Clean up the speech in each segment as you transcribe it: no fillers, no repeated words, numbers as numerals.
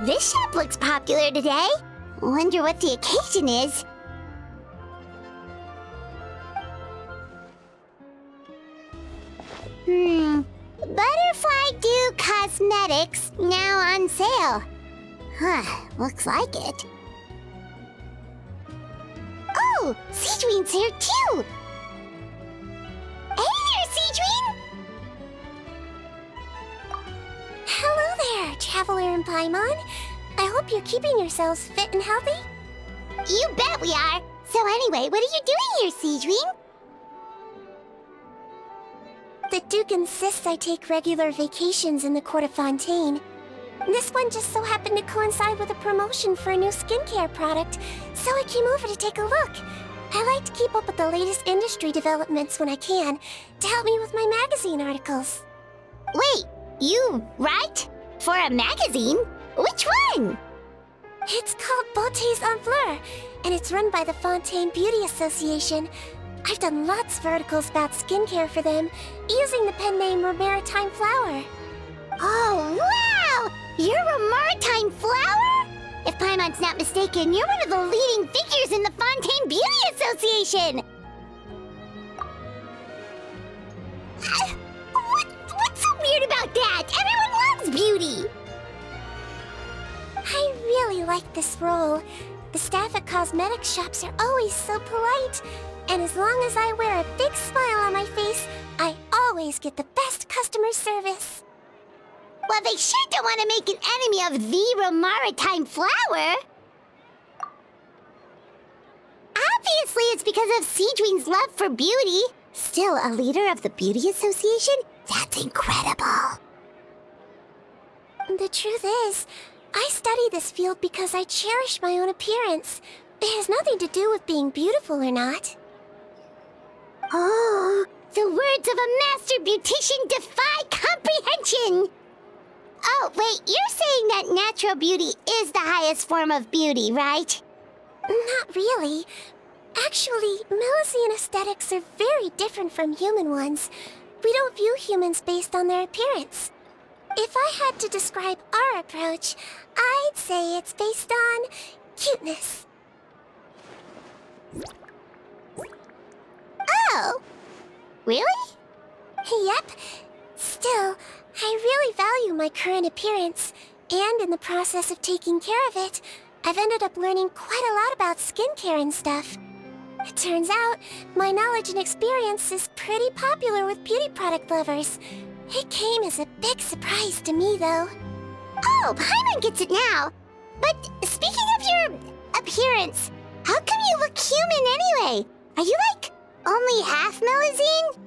This shop looks popular today. Wonder what the occasion is. Butterfly Dew Cosmetics now on sale. Looks like it. Oh, Sijween's here too! Hey there, Sijween! Hello there, Traveler and Paimon. I hope you're keeping yourselves fit and healthy. You bet we are! So anyway, what are you doing here, Sijween? The Duke insists I take regular vacations in the Court of Fontaine. This one just so happened to coincide with a promotion for a new skincare product, so I came over to take a look. I like to keep up with the latest industry developments when I can, to help me with my magazine articles. Wait, you write? For a magazine? Which one? It's called Beautés en Fleur, and it's run by the Fontaine Beauty Association. I've done lots of articles about skincare for them, using the pen name Maritime Flower. Oh, wow! You're a Maritime Flower? If Paimon's not mistaken, you're one of the leading figures in the Fontaine Beauty Association! What's so weird about that? Everyone loves beauty! I really like this role. The staff at cosmetics shops are always so polite. And as long as I wear a big smile on my face, I always get the best customer service. Well, they sure don't want to make an enemy of the Maritime Flower. Obviously, it's because of Sijween's love for beauty. Still a leader of the Beauty Association? That's incredible. The truth is, I study this field because I cherish my own appearance. It has nothing to do with being beautiful or not. Oh, the words of a master beautician defy comprehension! Oh, wait, you're saying that natural beauty is the highest form of beauty, right? Not really. Actually, Melusine aesthetics are very different from human ones. We don't view humans based on their appearance. If I had to describe our approach, I'd say it's based on cuteness. Oh! Really? Yep. Still, I really value my current appearance, and in the process of taking care of it, I've ended up learning quite a lot about skincare and stuff. It turns out, my knowledge and experience is pretty popular with beauty product lovers. It came as a big surprise to me, though. Oh, Paimon gets it now. But speaking of your appearance, how come you look human anyway? Are you like only half Melusine?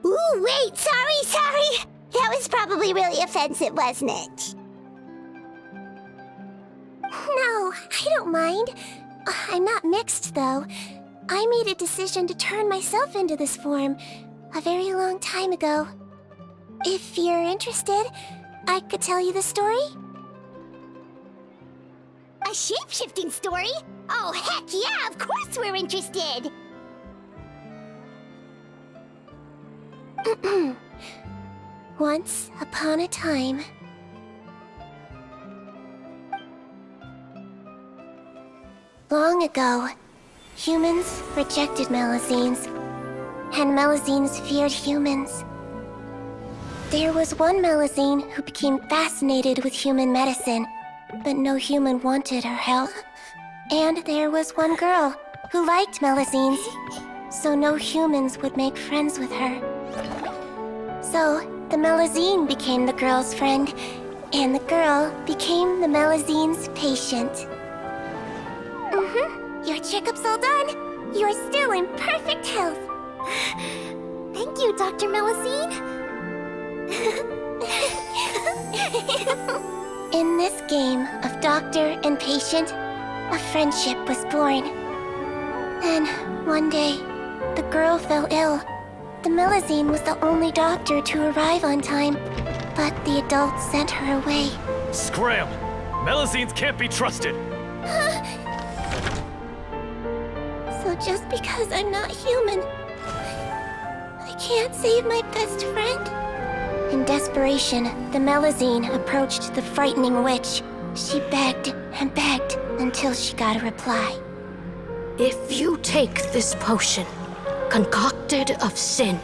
Ooh, wait, sorry. That was probably really offensive, wasn't it? No, I don't mind. I'm not mixed, though. I made a decision to turn myself into this form a very long time ago. If you're interested, I could tell you the story. A shape-shifting story? Oh, heck yeah, of course we're interested! Once upon a time... Long ago, humans rejected Melusines, and Melusines feared humans. There was one Melusine who became fascinated with human medicine, but no human wanted her help. And there was one girl who liked Melusines, so no humans would make friends with her. So, the Melusine became the girl's friend, and the girl became the Melusine's patient. Your checkup's all done. You're still in perfect health. Thank you, Dr. Melusine. In this game of doctor and patient, a friendship was born. Then, one day, the girl fell ill. The Melusine was the only doctor to arrive on time, but the adults sent her away. Scram! Melusines can't be trusted! So just because I'm not human, I can't save my best friend? In desperation, the Melusine approached the frightening witch. She begged and begged until she got a reply. If you take this potion, concocted of sin,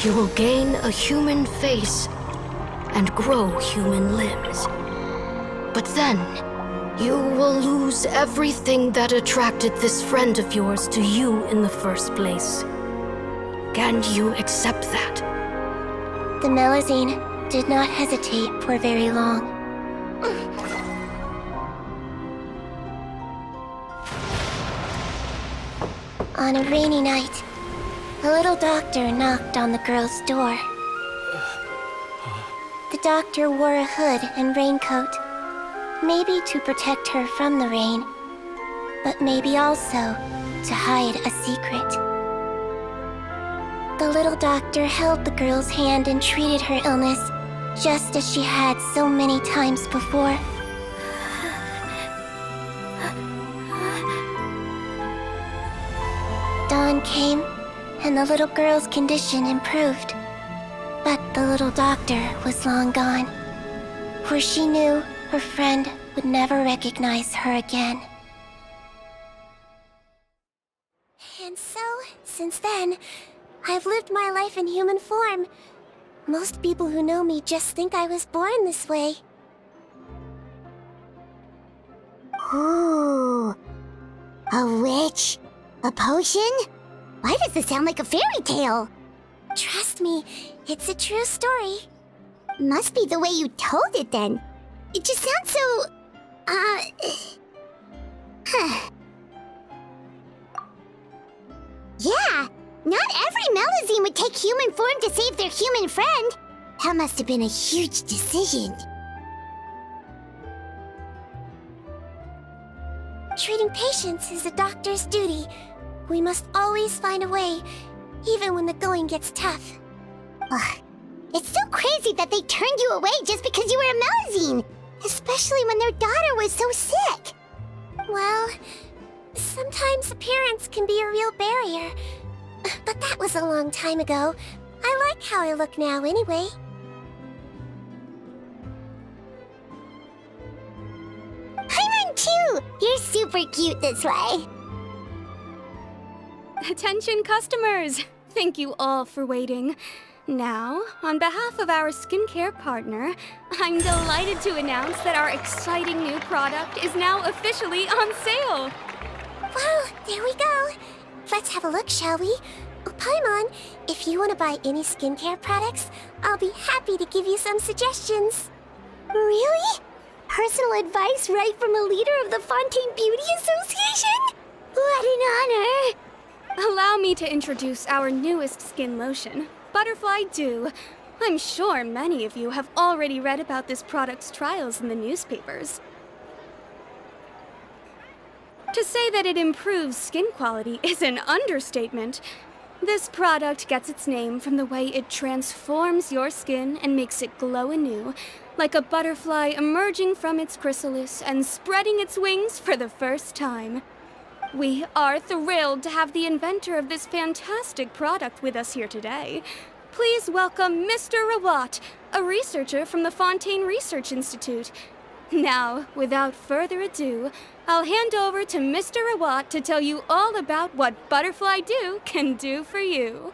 you will gain a human face and grow human limbs. But then, you will lose everything that attracted this friend of yours to you in the first place. Can you accept that? The Melusine did not hesitate for very long. On a rainy night, a little doctor knocked on the girl's door. The doctor wore a hood and raincoat, maybe to protect her from the rain, but maybe also to hide a secret. The little doctor held the girl's hand and treated her illness, just as she had so many times before. Dawn came, and the little girl's condition improved. But the little doctor was long gone, for she knew her friend would never recognize her again. And so, since then, I've lived my life in human form. Most people who know me just think I was born this way. Ooh. A witch? A potion? Why does this sound like a fairy tale? Trust me, it's a true story. Must be the way you told it then. It just sounds so... Yeah, not every Melusine would take human form to save their human friend. That must have been a huge decision. Treating patients is a doctor's duty. We must always find a way, even when the going gets tough. Ugh. It's so crazy that they turned you away just because you were a Melusine, especially when their daughter was so sick. Well, sometimes appearance can be a real barrier. But that was a long time ago. I like how I look now anyway. Paimon too! You're super cute this way. Attention customers! Thank you all for waiting. Now, on behalf of our skincare partner, I'm delighted to announce that our exciting new product is now officially on sale! Well, there we go. Let's have a look, shall we? Oh, Paimon, if you want to buy any skincare products, I'll be happy to give you some suggestions. Really? Personal advice right from a leader of the Fontaine Beauty Association? What an honor! Allow me to introduce our newest skin lotion, Butterfly Dew. I'm sure many of you have already read about this product's trials in the newspapers. To say that it improves skin quality is an understatement. This product gets its name from the way it transforms your skin and makes it glow anew, like a butterfly emerging from its chrysalis and spreading its wings for the first time. We are thrilled to have the inventor of this fantastic product with us here today. Please welcome Mr. Rawat, a researcher from the Fontaine Research Institute. Now, without further ado, I'll hand over to Mr. Rawat to tell you all about what Butterfly Dew can do for you.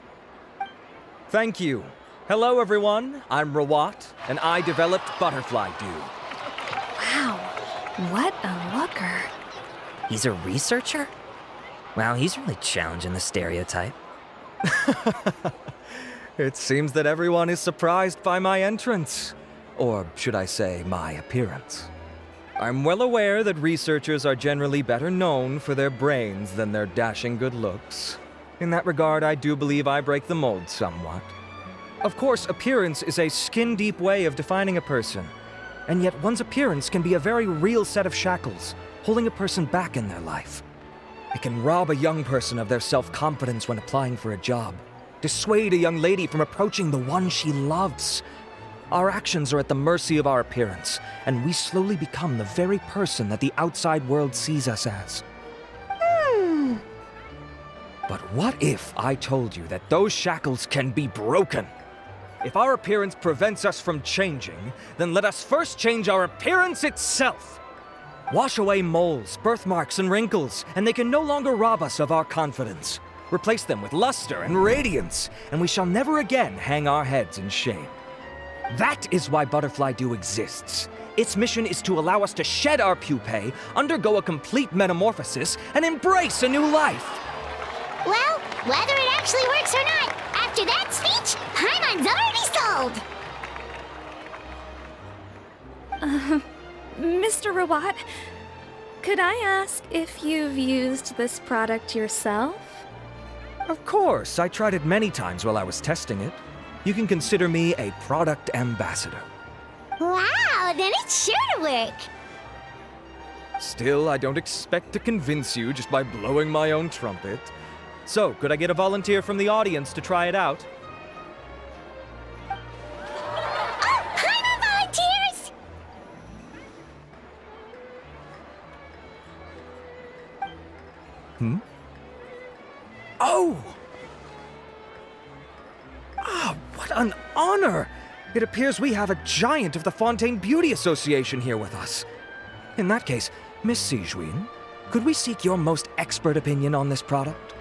Thank you. Hello, everyone. I'm Rawat, and I developed Butterfly Dew. Wow, what a looker. He's a researcher? Wow, he's really challenging the stereotype. It seems that everyone is surprised by my entrance. Or should I say, my appearance. I'm well aware that researchers are generally better known for their brains than their dashing good looks. In that regard, I do believe I break the mold somewhat. Of course, appearance is a skin-deep way of defining a person. And yet one's appearance can be a very real set of shackles, holding a person back in their life. It can rob a young person of their self-confidence when applying for a job, dissuade a young lady from approaching the one she loves. Our actions are at the mercy of our appearance, and we slowly become the very person that the outside world sees us as. But what if I told you that those shackles can be broken? If our appearance prevents us from changing, then let us first change our appearance itself. Wash away moles, birthmarks, and wrinkles, and they can no longer rob us of our confidence. Replace them with luster and radiance, and we shall never again hang our heads in shame. That is why Butterfly Dew exists. Its mission is to allow us to shed our pupae, undergo a complete metamorphosis, and embrace a new life. Well, whether it actually works or not, after that speech, Paimon's already sold! Mr. Robot, could I ask if you've used this product yourself? Of course, I tried it many times while I was testing it. You can consider me a product ambassador. Wow, then it's sure to work! Still, I don't expect to convince you just by blowing my own trumpet. So, could I get a volunteer from the audience to try it out? Oh, Paimon volunteers! Oh! Ah, what an honor! It appears we have a giant of the Fontaine Beauty Association here with us. In that case, Miss Sijwi, could we seek your most expert opinion on this product?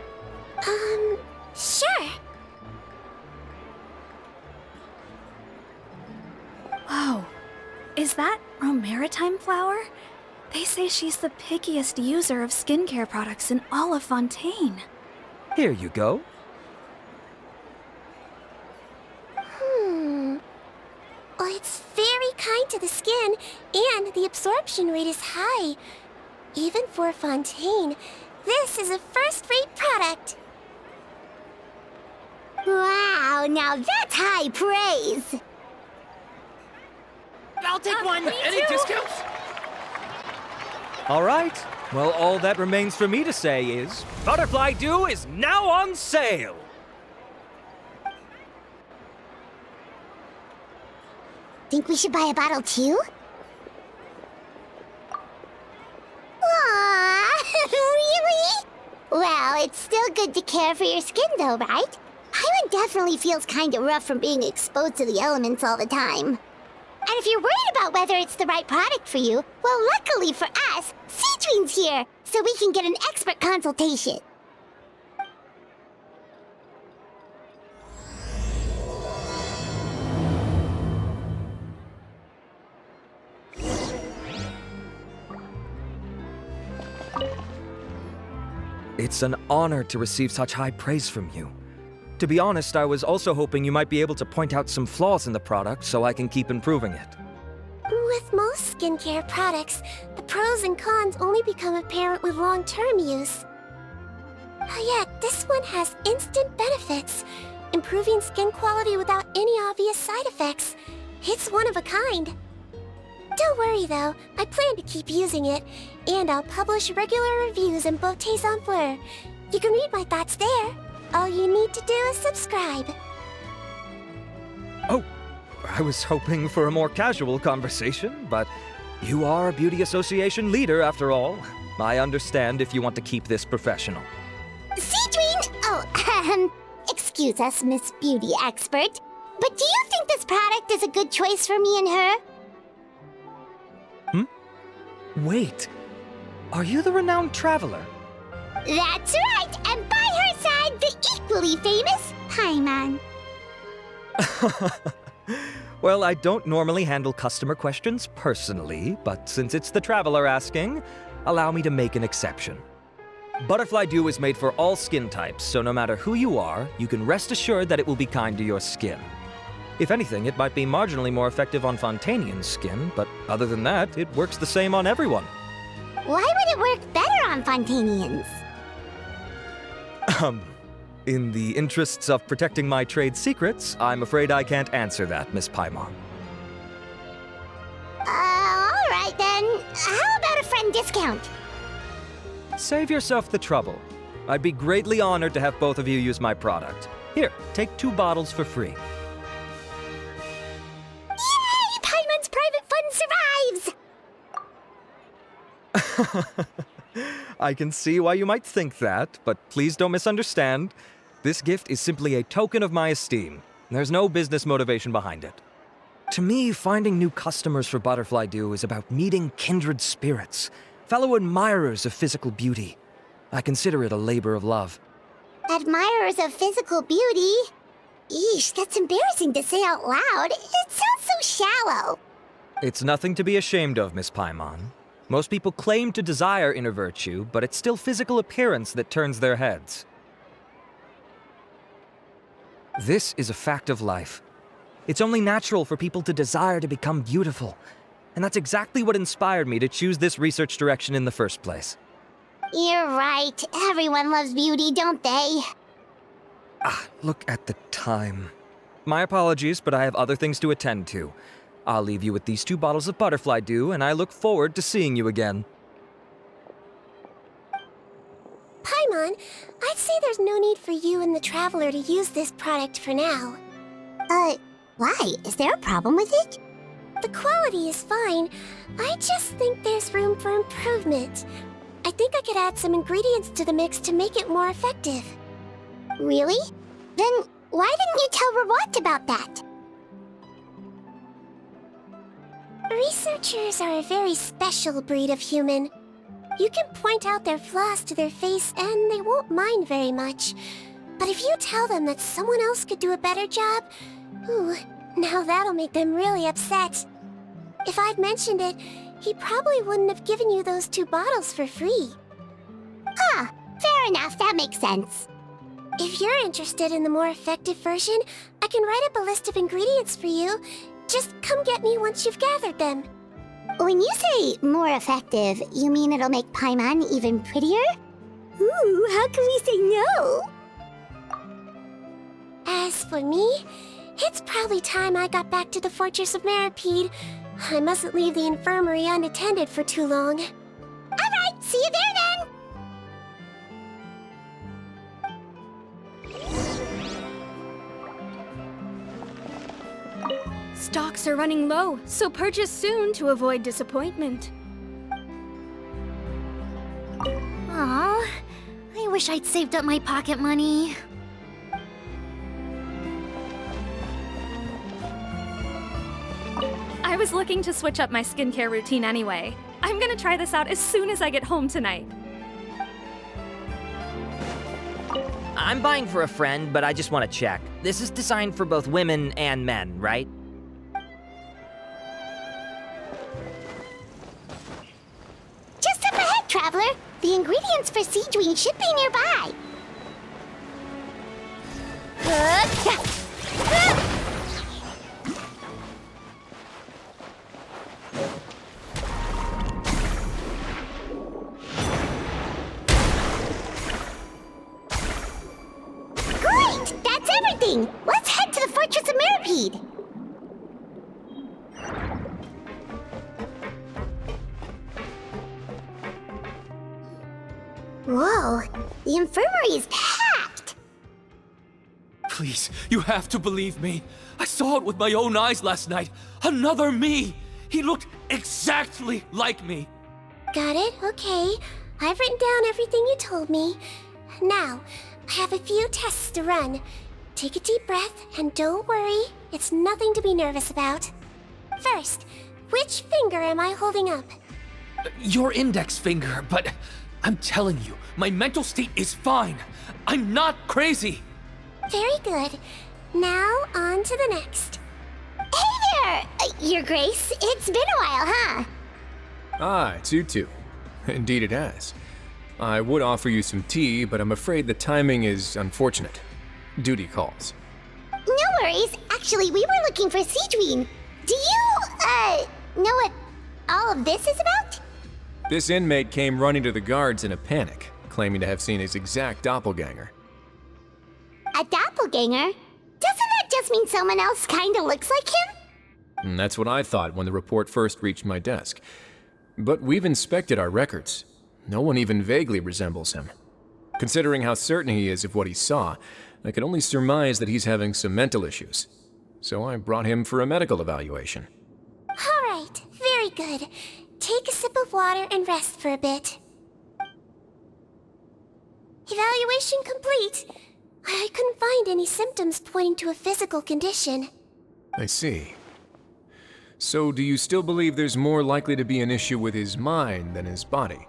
Sure. Whoa, is that Romaritime flower? They say she's the pickiest user of skincare products in all of Fontaine. Here you go. Well, it's very kind to the skin, and the absorption rate is high. Even for Fontaine, this is a first-rate product. Wow, now that's high praise! I'll take one. Any discounts? All right. Well, all that remains for me to say is, Butterfly Dew is now on sale! Think we should buy a bottle too? Aww, really? Well, it's still good to care for your skin though, right? Paimon definitely feels kinda rough from being exposed to the elements all the time. And if you're worried about whether it's the right product for you, well, luckily for us, Sijwi's here, so we can get an expert consultation. It's an honor to receive such high praise from you. To be honest, I was also hoping you might be able to point out some flaws in the product so I can keep improving it. With most skincare products, the pros and cons only become apparent with long-term use. Yet, this one has instant benefits, improving skin quality without any obvious side effects. It's one of a kind. Don't worry though, I plan to keep using it, and I'll publish regular reviews in Beautés en Fleur. You can read my thoughts there. All you need to do is subscribe. Oh, I was hoping for a more casual conversation, but you are a beauty association leader after all. I understand if you want to keep this professional. Sijwi! Oh, excuse us, Miss Beauty Expert, but do you think this product is a good choice for me and her? Wait, are you the renowned traveler? That's right, and by her side, the equally famous Paimon. Well, I don't normally handle customer questions personally, but since it's the traveler asking, allow me to make an exception. Butterfly Dew is made for all skin types, so no matter who you are, you can rest assured that it will be kind to your skin. If anything, it might be marginally more effective on Fontainian's skin, but other than that, it works the same on everyone. Why would it work better on Fontainians? In the interests of protecting my trade secrets, I'm afraid I can't answer that, Miss Paimon. All right then. How about a friend discount? Save yourself the trouble. I'd be greatly honored to have both of you use my product. Here, take 2 bottles for free. Yay! Paimon's private fund survives! I can see why you might think that, but please don't misunderstand. This gift is simply a token of my esteem. There's no business motivation behind it. To me, finding new customers for Butterfly Dew is about meeting kindred spirits, fellow admirers of physical beauty. I consider it a labor of love. Admirers of physical beauty? Eesh, that's embarrassing to say out loud. It sounds so shallow. It's nothing to be ashamed of, Miss Paimon. Most people claim to desire inner virtue, but it's still physical appearance that turns their heads. This is a fact of life. It's only natural for people to desire to become beautiful. And that's exactly what inspired me to choose this research direction in the first place. You're right. Everyone loves beauty, don't they? Look at the time. My apologies, but I have other things to attend to. I'll leave you with these 2 bottles of Butterfly Dew, and I look forward to seeing you again. Paimon, I'd say there's no need for you and the Traveler to use this product for now. Why? Is there a problem with it? The quality is fine. I just think there's room for improvement. I think I could add some ingredients to the mix to make it more effective. Really? Then why didn't you tell Rawat about that? Researchers are a very special breed of human. You can point out their flaws to their face and they won't mind very much. But if you tell them that someone else could do a better job, ooh, now that'll make them really upset. If I'd mentioned it, he probably wouldn't have given you those 2 bottles for free. Fair enough, that makes sense. If you're interested in the more effective version, I can write up a list of ingredients for you. Just come get me once you've gathered them. When you say more effective, you mean it'll make Paimon even prettier? Ooh, how can we say no? As for me, it's probably time I got back to the Fortress of Maripede. I mustn't leave the infirmary unattended for too long. Alright, see you there then! Stocks are running low, so purchase soon to avoid disappointment. Aw, I wish I'd saved up my pocket money. I was looking to switch up my skincare routine anyway. I'm gonna try this out as soon as I get home tonight. I'm buying for a friend, but I just want to check. This is designed for both women and men, right? Just up ahead, Traveler. The ingredients for Sijwi should be nearby. Great! That's everything! Let's head to the Fortress of Maripede! Whoa, the infirmary is packed! Please, you have to believe me. I saw it with my own eyes last night. Another me! He looked exactly like me. Got it? Okay. I've written down everything you told me. Now, I have a few tests to run. Take a deep breath, and don't worry. It's nothing to be nervous about. First, which finger am I holding up? Your index finger, but I'm telling you, my mental state is fine. I'm not crazy. Very good. Now, on to the next. Hey there! Your Grace, it's been a while, huh? Ah, it's you two. Indeed it has. I would offer you some tea, but I'm afraid the timing is unfortunate. Duty calls. No worries. Actually, we were looking for Sijwi. Do you, know what all of this is about? This inmate came running to the guards in a panic, claiming to have seen his exact doppelganger. A doppelganger? Doesn't that just mean someone else kinda looks like him? And that's what I thought when the report first reached my desk. But we've inspected our records. No one even vaguely resembles him. Considering how certain he is of what he saw, I can only surmise that he's having some mental issues. So I brought him for a medical evaluation. All right, very good. Take a sip of water and rest for a bit. Evaluation complete. I couldn't find any symptoms pointing to a physical condition. I see. So, do you still believe there's more likely to be an issue with his mind than his body?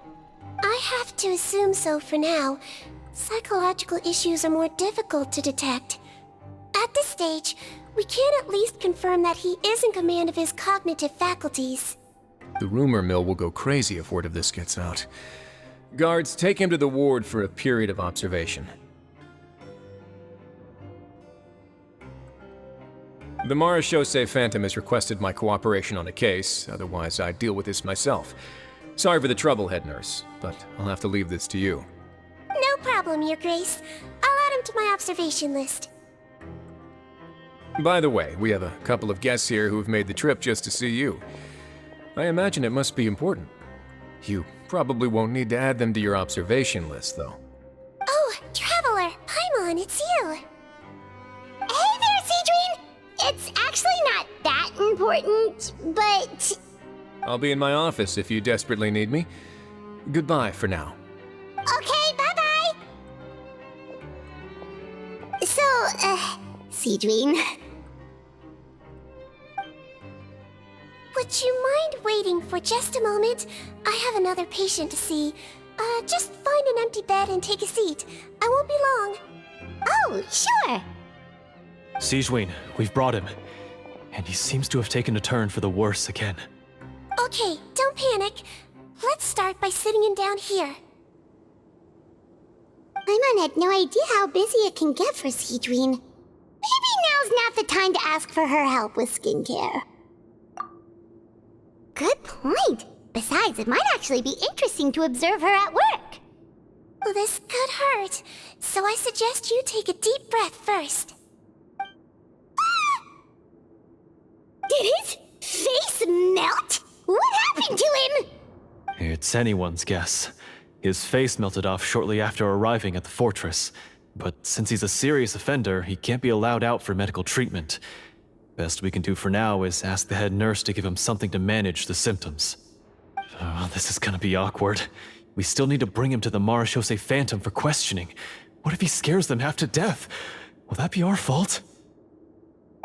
I have to assume so for now. Psychological issues are more difficult to detect. At this stage, we can at least confirm that he is in command of his cognitive faculties. The rumor mill will go crazy if word of this gets out. Guards, take him to the ward for a period of observation. The Marechaussee Phantom has requested my cooperation on a case, otherwise I'd deal with this myself. Sorry for the trouble, head nurse, but I'll have to leave this to you. No problem, Your Grace. I'll add him to my observation list. By the way, we have a couple of guests here who have made the trip just to see you. I imagine it must be important. You probably won't need to add them to your observation list, though. Oh, Traveler! Paimon, it's you! Hey there, Sijwin! It's actually not that important, but... I'll be in my office if you desperately need me. Goodbye for now. Okay, bye-bye! So, Sijwin... Would you mind waiting for just a moment? I have another patient to see. Just find an empty bed and take a seat. I won't be long. Oh, sure! Sijwin, we've brought him. And he seems to have taken a turn for the worse again. Okay, don't panic. Let's start by sitting him down here. Paimon had no idea how busy it can get for Sijwin. Maybe now's not the time to ask for her help with skincare. Good point. Besides, it might actually be interesting to observe her at work. Well, this could hurt, so I suggest you take a deep breath first. Did his face melt? What happened to him? It's anyone's guess. His face melted off shortly after arriving at the fortress. But since he's a serious offender, he can't be allowed out for medical treatment. Best we can do for now is ask the head nurse to give him something to manage the symptoms. Oh, this is gonna be awkward. We still need to bring him to the Marechaussee Phantom for questioning. What if he scares them half to death? Will that be our fault?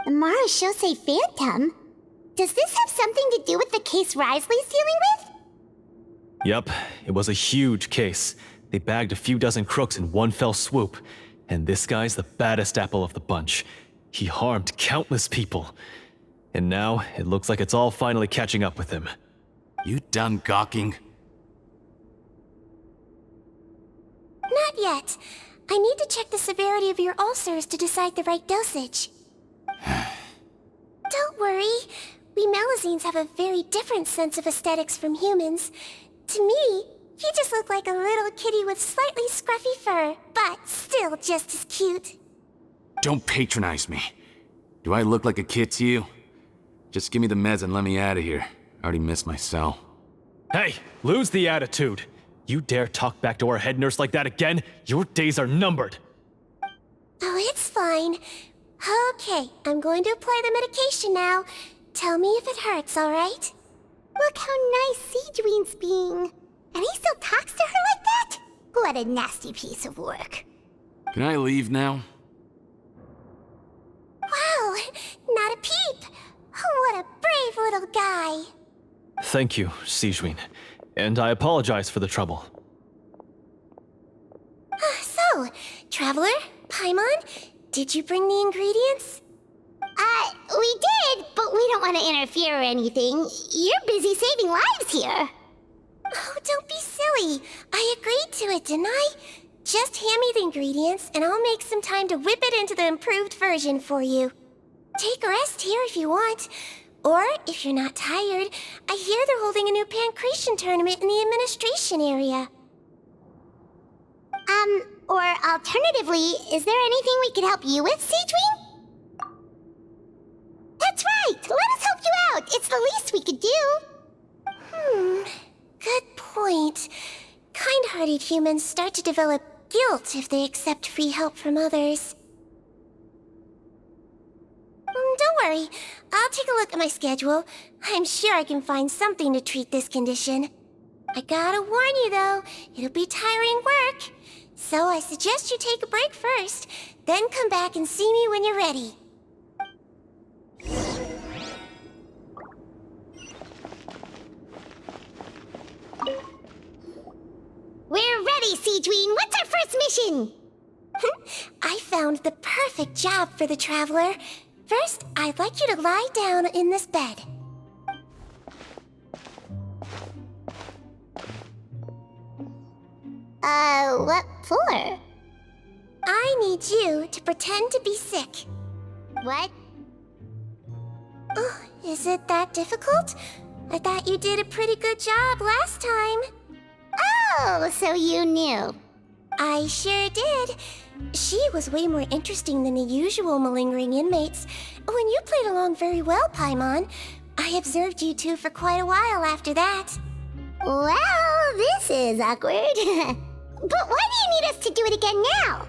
The Marechaussee Phantom? Does this have something to do with the case Risley's dealing with? Yup, it was a huge case. They bagged a few dozen crooks in one fell swoop. And this guy's the baddest apple of the bunch. He harmed countless people. And now, it looks like it's all finally catching up with him. You done gawking? Not yet. I need to check the severity of your ulcers to decide the right dosage. Don't worry. We Melazines have a very different sense of aesthetics from humans. To me, you just look like a little kitty with slightly scruffy fur, but still just as cute. Don't patronize me. Do I look like a kid to you? Just give me the meds and let me out of here. I already missed my cell. Hey, lose the attitude. You dare talk back to our head nurse like that again, your days are numbered. Oh, it's fine. Okay, I'm going to apply the medication now. Tell me if it hurts, alright? Look how nice Sijwin's being. And he still talks to her like that? What a nasty piece of work. Can I leave now? Wow, not a peep. What a brave little guy. Thank you, Sijwin. And I apologize for the trouble. So, Traveler, Paimon, did you bring the ingredients? We did, but we don't want to interfere or anything. You're busy saving lives here. Oh, don't be silly. I agreed to it, didn't I? Just hand me the ingredients, and I'll make some time to whip it into the improved version for you. Take a rest here if you want. Or, if you're not tired, I hear they're holding a new pancreation tournament in the administration area. Or alternatively, is there anything we could help you with, Sijwin? That's right! Let us help you out! It's the least we could do! Good point. Kind-hearted humans start to develop guilt if they accept free help from others. Don't worry. I'll take a look at my schedule. I'm sure I can find something to treat this condition. I gotta warn you, though. It'll be tiring work. So I suggest you take a break first, then come back and see me when you're ready. We're ready, Sijwi. What's our first mission? I found the perfect job for the traveler. First, I'd like you to lie down in this bed. What for? I need you to pretend to be sick. What? Oh, is it that difficult? I thought you did a pretty good job last time. Oh, so you knew. I sure did. She was way more interesting than the usual malingering inmates. When you played along very well, Paimon, I observed you two for quite a while after that. Well, this is awkward. But why do you need us to do it again now?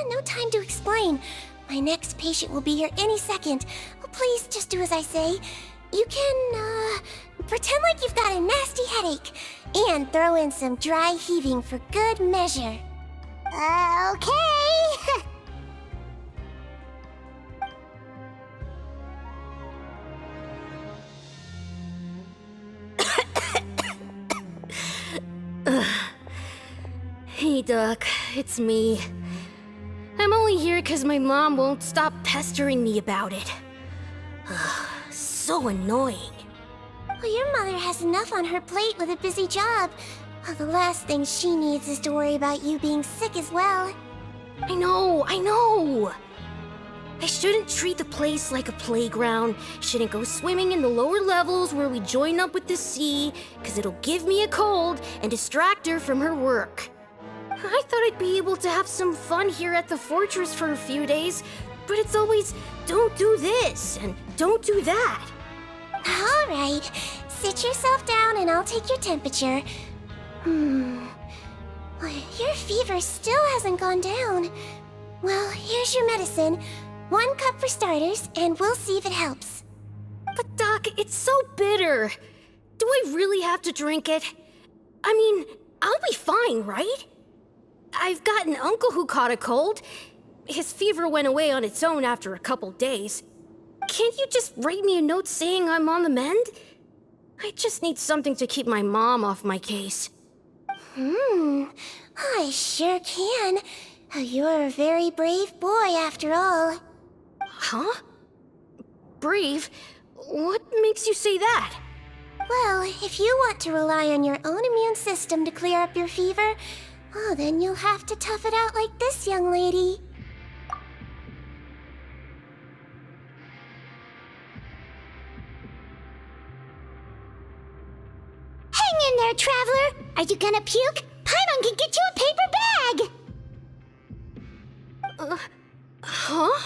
No time to explain. My next patient will be here any second. Oh, please, just do as I say. You can, pretend like you've got a nasty headache. And throw in some dry heaving for good measure. Okay. Hey, Doc, it's me. I'm only here because my mom won't stop pestering me about it. So annoying. Well, your mother has enough on her plate with a busy job. Well, the last thing she needs is to worry about you being sick as well. I know. I shouldn't treat the place like a playground. Shouldn't go swimming in the lower levels where we join up with the sea, because it'll give me a cold and distract her from her work. I thought I'd be able to have some fun here at the fortress for a few days, but it's always, don't do this and don't do that. All right, sit yourself down and I'll take your temperature. Your fever still hasn't gone down. Well, here's your medicine. 1 cup for starters, and we'll see if it helps. But Doc, it's so bitter. Do I really have to drink it? I mean, I'll be fine, right? I've got an uncle who caught a cold. His fever went away on its own after a couple days. Can't you just write me a note saying I'm on the mend? I just need something to keep my mom off my case. I sure can. You're a very brave boy, after all. Huh? Brave? What makes you say that? Well, if you want to rely on your own immune system to clear up your fever, oh, then you'll have to tough it out like this young lady. Hang in there, traveler. Are you gonna puke? Paimon can get you a paper bag. Huh?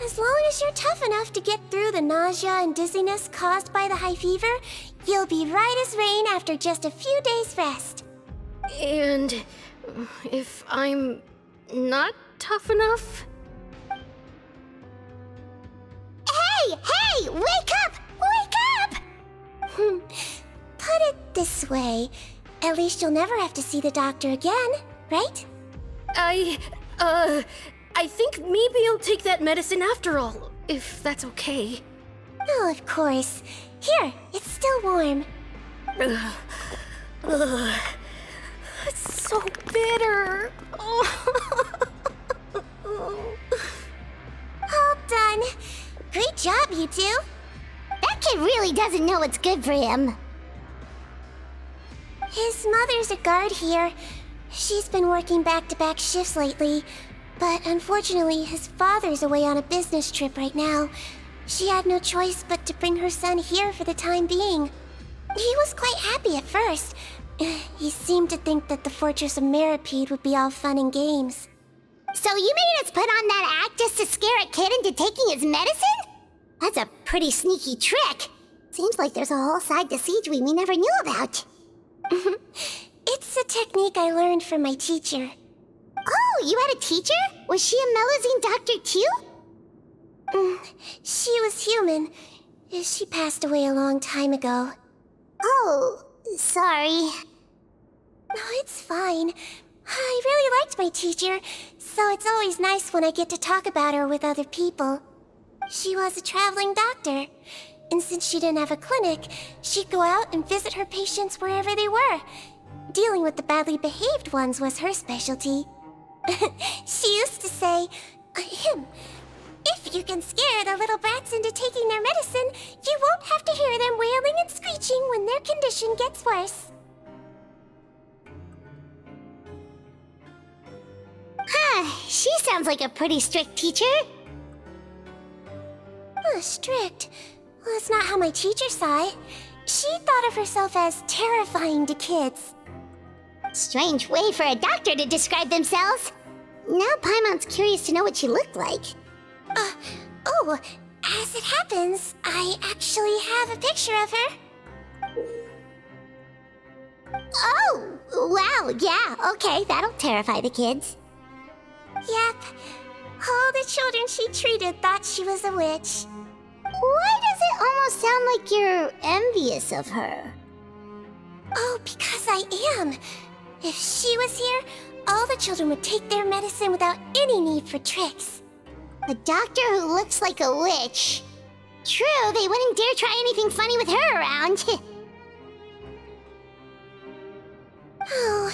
As long as you're tough enough to get through the nausea and dizziness caused by the high fever, you'll be right as rain after just a few days' rest. And if I'm not tough enough? Hey! Wake up! Wake up! Put it this way. At least you'll never have to see the doctor again, right? I think maybe I'll take that medicine after all, if that's okay. Oh, of course. Here, it's still warm. It's so bitter. All done. Great job, you two. That kid really doesn't know what's good for him. His mother's a guard here. She's been working back-to-back shifts lately, but unfortunately his father's away on a business trip right now. She had no choice but to bring her son here for the time being. He was quite happy at first. He seemed to think that the Fortress of Meripede would be all fun and games. So you made us put on that act just to scare a kid into taking his medicine? That's a pretty sneaky trick. Seems like there's a whole side to Sijwi we never knew about. It's a technique I learned from my teacher. Oh, you had a teacher? Was she a Melazine doctor too? She was human. She passed away a long time ago. Oh, sorry. No, it's fine. I really liked my teacher, so it's always nice when I get to talk about her with other people. She was a traveling doctor, and since she didn't have a clinic, she'd go out and visit her patients wherever they were. Dealing with the badly behaved ones was her specialty. She used to say, if you can scare the little brats into taking their medicine, you won't have to hear them wailing and screeching when their condition gets worse. She sounds like a pretty strict teacher. Strict? Well, that's not how my teacher saw it. She thought of herself as terrifying to kids. Strange way for a doctor to describe themselves. Now Paimon's curious to know what she looked like. Oh, as it happens, I actually have a picture of her. Oh, wow, yeah, okay, that'll terrify the kids. Yep. All the children she treated thought she was a witch. Why does it almost sound like you're envious of her? Oh, because I am. If she was here, all the children would take their medicine without any need for tricks. A doctor who looks like a witch. True, they wouldn't dare try anything funny with her around. Oh,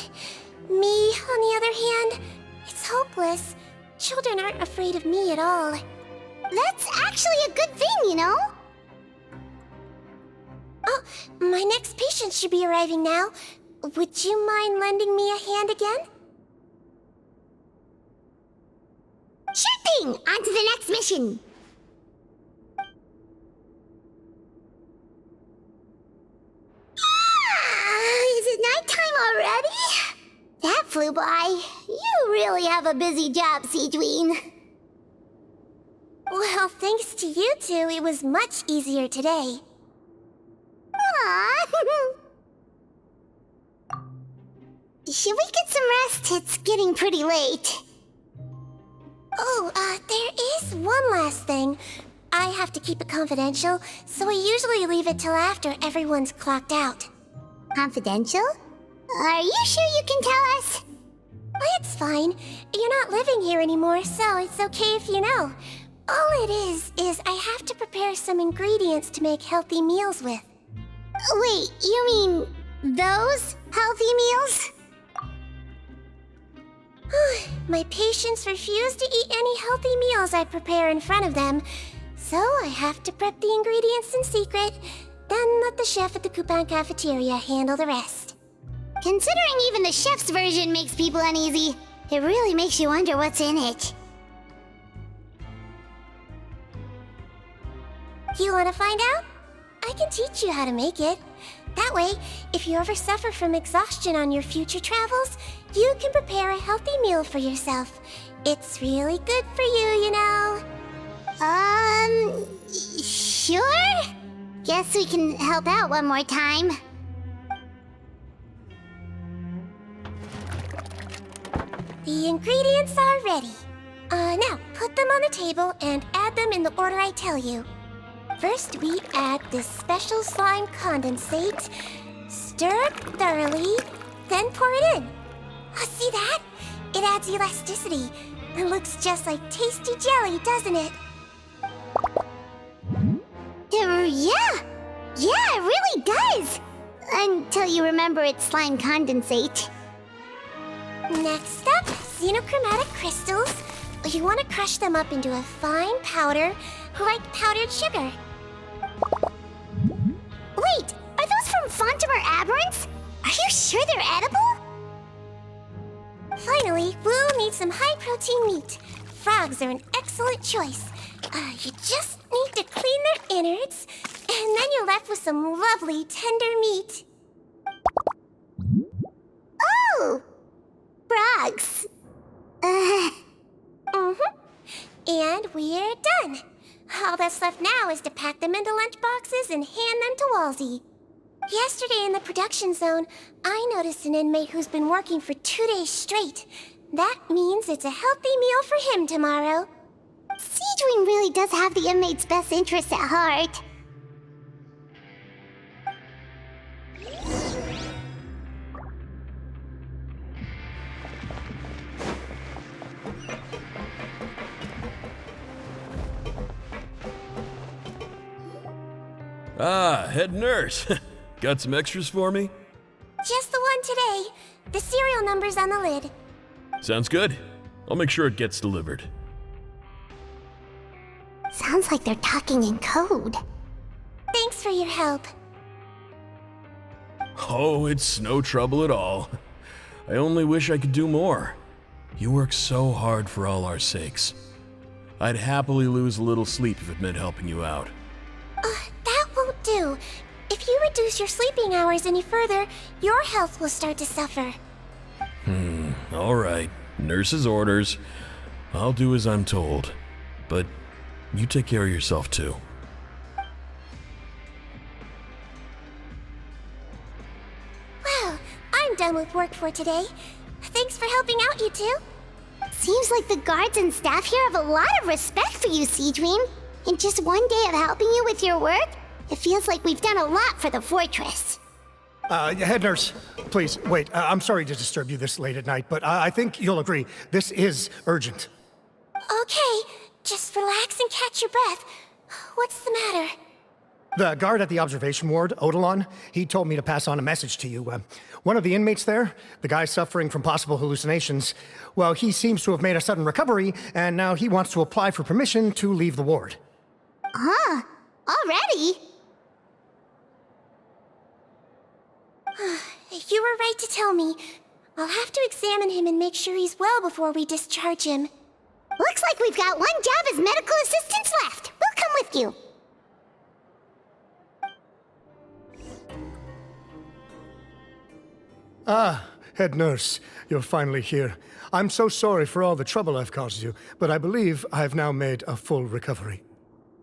me, on the other hand, it's hopeless. Children aren't afraid of me at all. That's actually a good thing, you know? Oh, my next patient should be arriving now. Would you mind lending me a hand again? Sure thing! On to the next mission! Is it nighttime already? That flew by. You really have a busy job, Sijween. Well, thanks to you two, it was much easier today. Aww. Should we get some rest? It's getting pretty late. Oh, there is one last thing. I have to keep it confidential, so I usually leave it till after everyone's clocked out. Confidential? Are you sure you can tell us? It's fine. You're not living here anymore, so it's okay if you know. All it is I have to prepare some ingredients to make healthy meals with. Wait, you mean those healthy meals? My patients refuse to eat any healthy meals I prepare in front of them, so I have to prep the ingredients in secret, then let the chef at the Coupon cafeteria handle the rest. Considering even the chef's version makes people uneasy, it really makes you wonder what's in it. You want to find out? I can teach you how to make it. That way, if you ever suffer from exhaustion on your future travels, you can prepare a healthy meal for yourself. It's really good for you, you know. Sure? Guess we can help out one more time. The ingredients are ready. Now, put them on the table and add them in the order I tell you. First, we add this special slime condensate, stir it thoroughly, then pour it in. See that? It adds elasticity. It looks just like tasty jelly, doesn't it? Yeah, it really does! Until you remember it's slime condensate. Next up, xenochromatic crystals. You want to crush them up into a fine powder, like powdered sugar. Wait, are those from Fontimer Aberrants? Are you sure they're edible? Finally, we'll need some high-protein meat. Frogs are an excellent choice. You just need to clean their innards, and then you're left with some lovely tender meat. Oh! Frogs. And we're done. All that's left now is to pack them into lunchboxes and hand them to Walsey. Yesterday in the production zone, I noticed an inmate who's been working for 2 days straight. That means it's a healthy meal for him tomorrow. Sijween really does have the inmate's best interests at heart. Ah, head nurse. Got some extras for me? Just the one today. The serial number's on the lid. Sounds good. I'll make sure it gets delivered. Sounds like they're talking in code. Thanks for your help. Oh, it's no trouble at all. I only wish I could do more. You work so hard for all our sakes. I'd happily lose a little sleep if it meant helping you out. That won't do. If you reduce your sleeping hours any further, your health will start to suffer. All right. Nurse's orders. I'll do as I'm told. But you take care of yourself too. Well, I'm done with work for today. Thanks for helping out, you two. Seems like the guards and staff here have a lot of respect for you, Seedream. In just one day of helping you with your work, it feels like we've done a lot for the fortress. Head nurse, please, wait. I'm sorry to disturb you this late at night, but I think you'll agree, this is urgent. Okay, just relax and catch your breath. What's the matter? The guard at the observation ward, Odilon, he told me to pass on a message to you. One of the inmates there, the guy suffering from possible hallucinations, well, he seems to have made a sudden recovery, and now he wants to apply for permission to leave the ward. Huh? Already? You were right to tell me. I'll have to examine him and make sure he's well before we discharge him. Looks like we've got one job as medical assistants left. We'll come with you. Ah, head nurse, you're finally here. I'm so sorry for all the trouble I've caused you, but I believe I've now made a full recovery.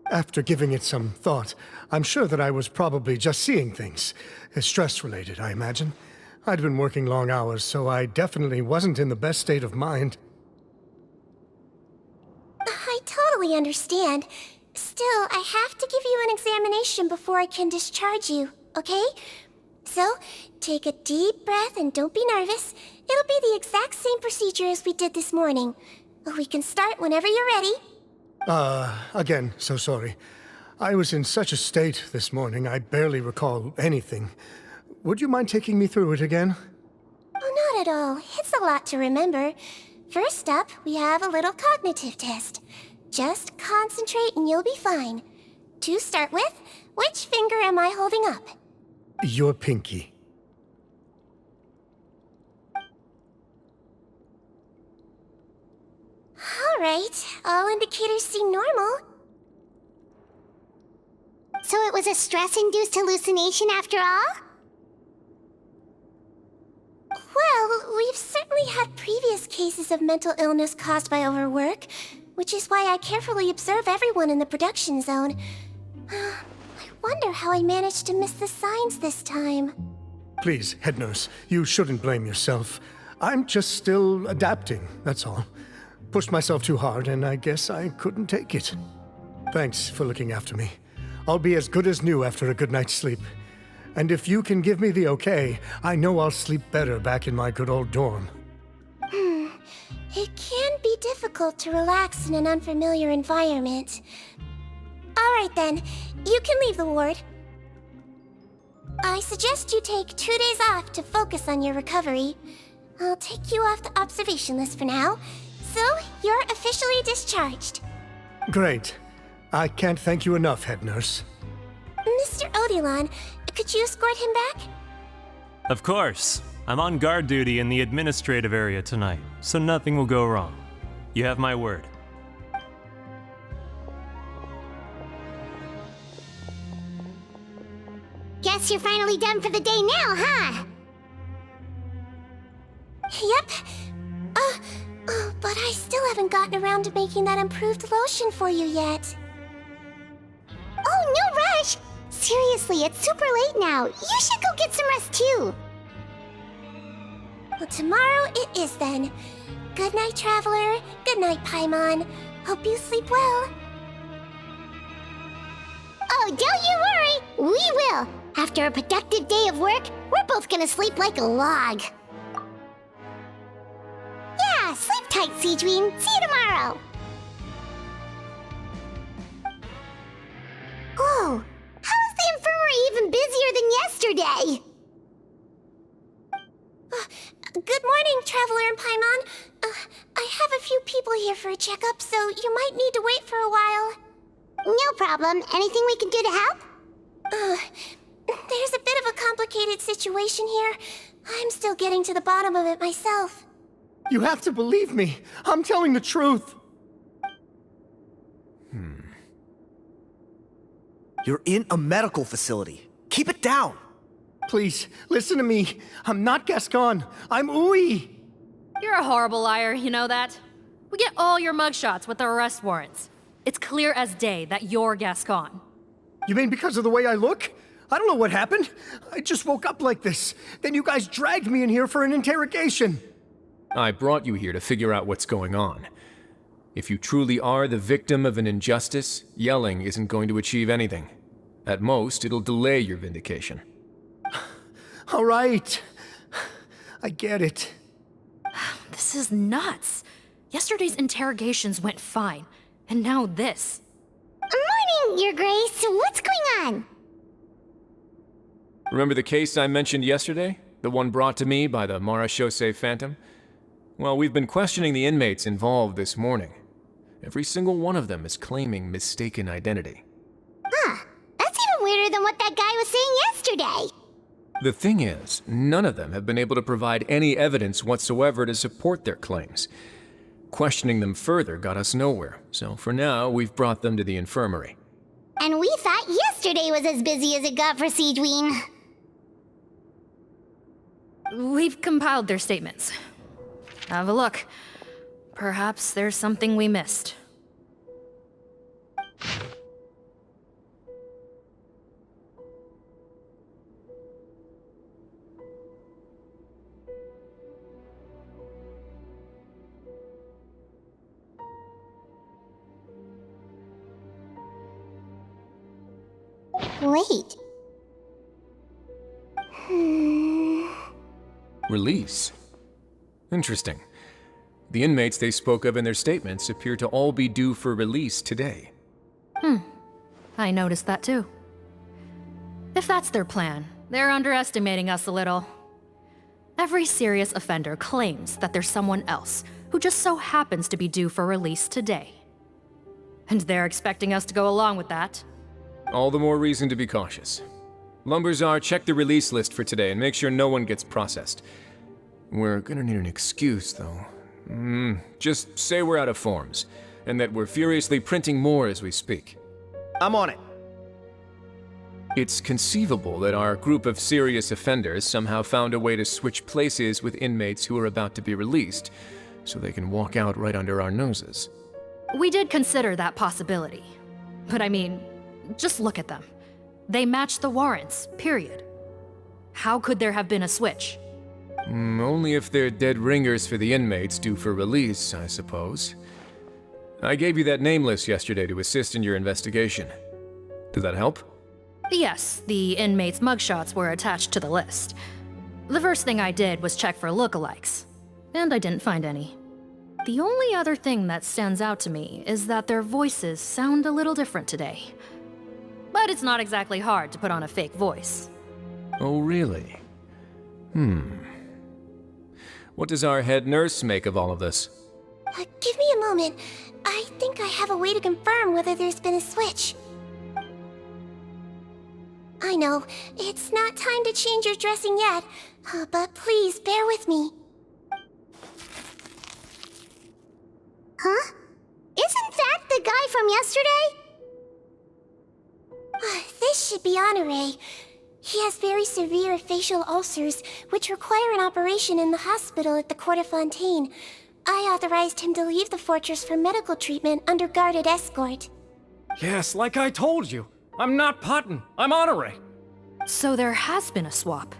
After giving it some thought, I'm sure that I was probably just seeing things. Stress-related, I imagine. I'd been working long hours, so I definitely wasn't in the best state of mind. I totally understand. Still, I have to give you an examination before I can discharge you, okay? So, take a deep breath and don't be nervous. It'll be the exact same procedure as we did this morning. We can start whenever you're ready. Again, so sorry. I was in such a state this morning, I barely recall anything. Would you mind taking me through it again? Oh, not at all. It's a lot to remember. First up, we have a little cognitive test. Just concentrate and you'll be fine. To start with, which finger am I holding up? Your pinky. All right, all indicators seem normal. So it was a stress-induced hallucination after all? Well, we've certainly had previous cases of mental illness caused by overwork, which is why I carefully observe everyone in the production zone. I wonder how I managed to miss the signs this time. Please, head nurse, you shouldn't blame yourself. I'm just still adapting, that's all. Pushed myself too hard, and I guess I couldn't take it. Thanks for looking after me. I'll be as good as new after a good night's sleep. And if you can give me the okay, I know I'll sleep better back in my good old dorm. It can be difficult to relax in an unfamiliar environment. All right then, you can leave the ward. I suggest you take 2 days off to focus on your recovery. I'll take you off the observation list for now, so you're officially discharged. Great. I can't thank you enough, head nurse. Mr. Odilon, could you escort him back? Of course. I'm on guard duty in the administrative area tonight, so nothing will go wrong. You have my word. Guess you're finally done for the day now, huh? Yep. But I still haven't gotten around to making that improved lotion for you yet. Oh, no rush! Seriously, it's super late now. You should go get some rest too. Well, tomorrow it is then. Good night, Traveler. Good night, Paimon. Hope you sleep well. Oh, don't you worry. We will. After a productive day of work, we're both gonna sleep like a log. Yeah, sleep tight, Seedream. See you tomorrow. Oh, how's the yesterday! Good morning, Traveler and Paimon. I have a few people here for a checkup, so you might need to wait for a while. No problem. Anything we can do to help? There's a bit of a complicated situation here. I'm still getting to the bottom of it myself. You have to believe me. I'm telling the truth. You're in a medical facility. Keep it down. Please, listen to me. I'm not Gascon. I'm Uwe. You're a horrible liar, you know that? We get all your mugshots with the arrest warrants. It's clear as day that you're Gascon. You mean because of the way I look? I don't know what happened. I just woke up like this. Then you guys dragged me in here for an interrogation. I brought you here to figure out what's going on. If you truly are the victim of an injustice, yelling isn't going to achieve anything. At most, it'll delay your vindication. All right. I get it. This is nuts. Yesterday's interrogations went fine, and now this. Morning, Your Grace. What's going on? Remember the case I mentioned yesterday? The one brought to me by the Marechaussee Phantom? Well, we've been questioning the inmates involved this morning. Every single one of them is claiming mistaken identity. Huh. That's even weirder than what that guy was saying yesterday. The thing is, none of them have been able to provide any evidence whatsoever to support their claims. Questioning them further got us nowhere, so for now, we've brought them to the infirmary. And we thought yesterday was as busy as it got for Sijween. We've compiled their statements. Have a look. Perhaps there's something we missed. Wait. Release? Interesting. The inmates they spoke of in their statements appear to all be due for release today. I noticed that too. If that's their plan, they're underestimating us a little. Every serious offender claims that there's someone else who just so happens to be due for release today. And they're expecting us to go along with that. All the more reason to be cautious. Lumberzar, check the release list for today and make sure no one gets processed. We're gonna need an excuse, though. Just say we're out of forms, and that we're furiously printing more as we speak. I'm on it. It's conceivable that our group of serious offenders somehow found a way to switch places with inmates who are about to be released, so they can walk out right under our noses. We did consider that possibility. But I mean, just look at them. They match the warrants, period. How could there have been a switch? Only if they're dead ringers for the inmates due for release, I suppose. I gave you that name list yesterday to assist in your investigation. Did that help? Yes, the inmates' mugshots were attached to the list. The first thing I did was check for lookalikes, and I didn't find any. The only other thing that stands out to me is that their voices sound a little different today. But it's not exactly hard to put on a fake voice. Oh, really? What does our head nurse make of all of this? Give me a moment. I think I have a way to confirm whether there's been a switch. I know, it's not time to change your dressing yet, but please bear with me. Huh? Isn't that the guy from yesterday? This should be Honore. He has very severe facial ulcers, which require an operation in the hospital at the Court of Fontaine. I authorized him to leave the fortress for medical treatment under guarded escort. Yes, like I told you. I'm not Putton. I'm Honore. So there has been a swap.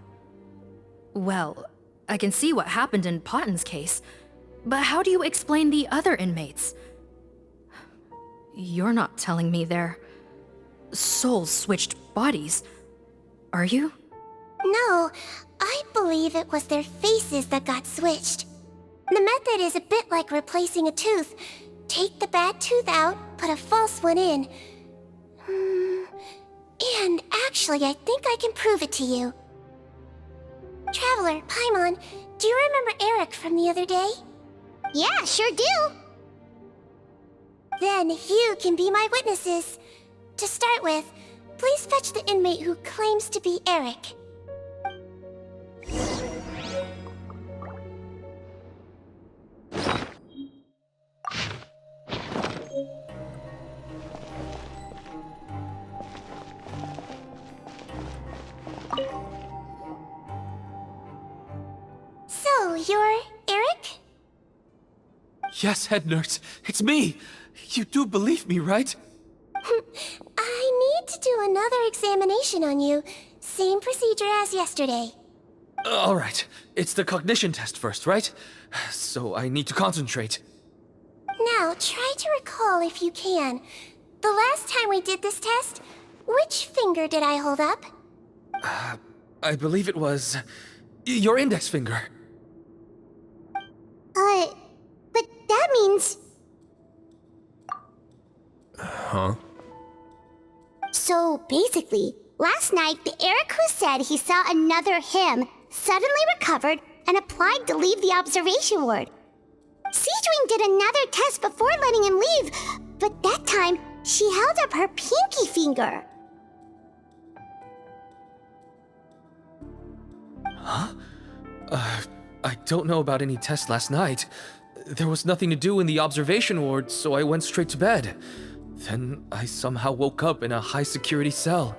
Well, I can see what happened in Potton's case, but how do you explain the other inmates? You're not telling me their souls switched bodies, are you? No, I believe it was their faces that got switched. The method is a bit like replacing a tooth. Take the bad tooth out, put a false one in. And actually, I think I can prove it to you. Traveler, Paimon, do you remember Eric from the other day? Yeah, sure do. Then you can be my witnesses. To start with, please fetch the inmate who claims to be Eric. So, you're Eric? Yes, head nurse, it's me. You do believe me, right? I need to do another examination on you. Same procedure as yesterday. All right, it's the cognition test first, right? So I need to concentrate. Now, try to recall if you can. The last time we did this test, which finger did I hold up? I believe it was your index finger. But that means... Huh? So basically, last night the Eric who said he saw another him suddenly recovered and applied to leave the observation ward. Sijwi did another test before letting him leave, but that time she held up her pinky finger. Huh? I don't know about any test last night. There was nothing to do in the observation ward, so I went straight to bed. Then I somehow woke up in a high-security cell.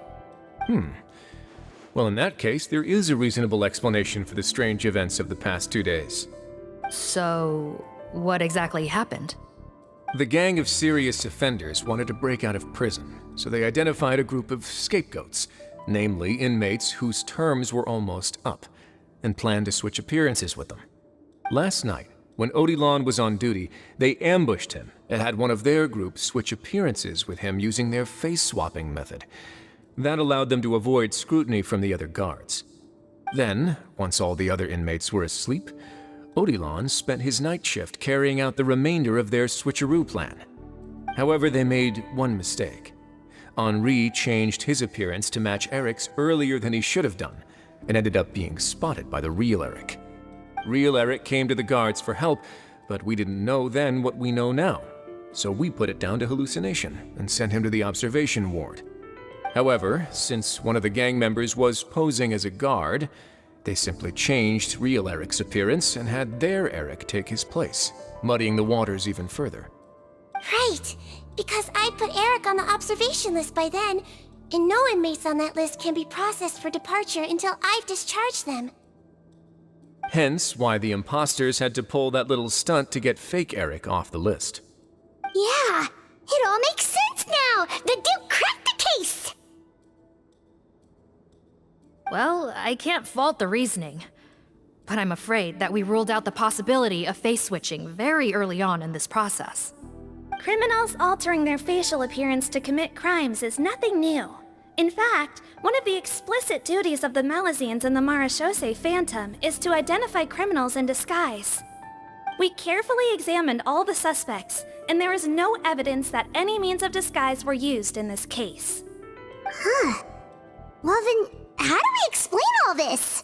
Well, in that case, there is a reasonable explanation for the strange events of the past 2 days. So, what exactly happened? The gang of serious offenders wanted to break out of prison, so they identified a group of scapegoats, namely inmates whose terms were almost up, and planned to switch appearances with them. Last night, when Odilon was on duty, they ambushed him and had one of their group switch appearances with him using their face-swapping method. That allowed them to avoid scrutiny from the other guards. Then, once all the other inmates were asleep, Odilon spent his night shift carrying out the remainder of their switcheroo plan. However, they made one mistake. Henri changed his appearance to match Eric's earlier than he should have done, and ended up being spotted by the real Eric. Real Eric came to the guards for help, but we didn't know then what we know now, so we put it down to hallucination and sent him to the observation ward. However, since one of the gang members was posing as a guard, they simply changed real Eric's appearance and had their Eric take his place, muddying the waters even further. Right, because I put Eric on the observation list by then, and no inmates on that list can be processed for departure until I've discharged them. Hence why the imposters had to pull that little stunt to get fake Eric off the list. Yeah, it all makes sense now! The Duke cracked the case! Well, I can't fault the reasoning. But I'm afraid that we ruled out the possibility of face switching very early on in this process. Criminals altering their facial appearance to commit crimes is nothing new. In fact, one of the explicit duties of the Melusines in the Marechaussee Phantom is to identify criminals in disguise. We carefully examined all the suspects, and there is no evidence that any means of disguise were used in this case. Huh. Well then, how do we explain all this?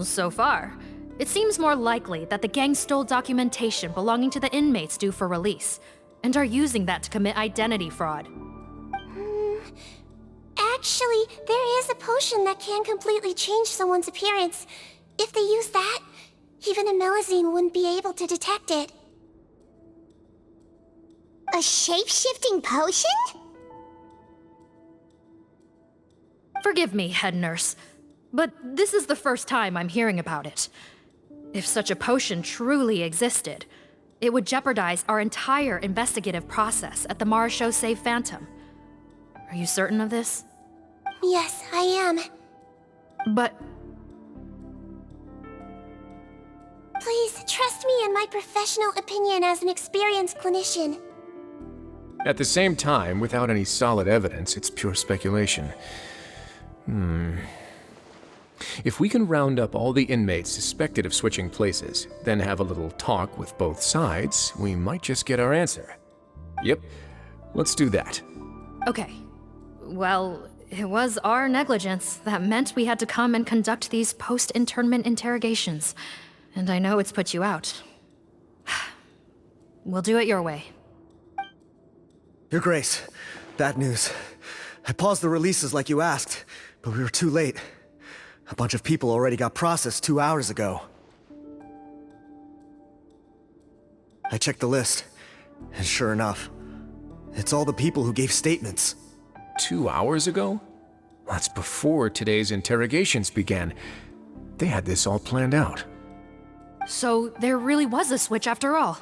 So far, it seems more likely that the gang stole documentation belonging to the inmates due for release, and are using that to commit identity fraud. Actually, there is a potion that can completely change someone's appearance. If they use that, even a Melusine wouldn't be able to detect it. A shape-shifting potion? Forgive me, head nurse, but this is the first time I'm hearing about it. If such a potion truly existed, it would jeopardize our entire investigative process at the Marechaussee Phantom. Are you certain of this? Yes, I am. But... Please, trust me in my professional opinion as an experienced clinician. At the same time, without any solid evidence, it's pure speculation. If we can round up all the inmates suspected of switching places, then have a little talk with both sides, we might just get our answer. Yep, let's do that. Okay. Well, It was our negligence that meant we had to come and conduct these post-internment interrogations. And I know it's put you out. We'll do it your way. Your Grace, bad news. I paused the releases like you asked, but we were too late. A bunch of people already got processed 2 hours ago. I checked the list, and sure enough, it's all the people who gave statements. 2 hours ago? That's before today's interrogations began. They had this all planned out. So there really was a switch after all.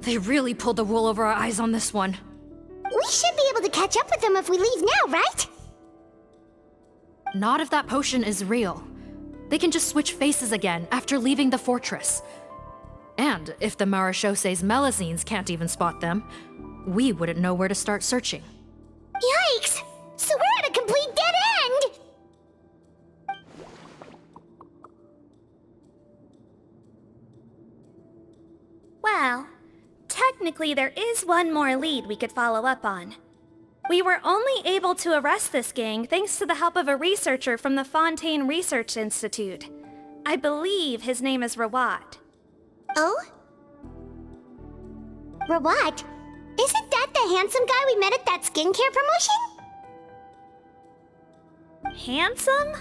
They really pulled the wool over our eyes on this one. We should be able to catch up with them if we leave now, right? Not if that potion is real. They can just switch faces again after leaving the fortress. And if the Marechaussées Melusines can't even spot them, we wouldn't know where to start searching. Yikes! So we're at a complete dead end! Well, technically there is one more lead we could follow up on. We were only able to arrest this gang thanks to the help of a researcher from the Fontaine Research Institute. I believe his name is Rawat. Oh? Rawat? Isn't that the handsome guy we met at that skincare promotion? Handsome?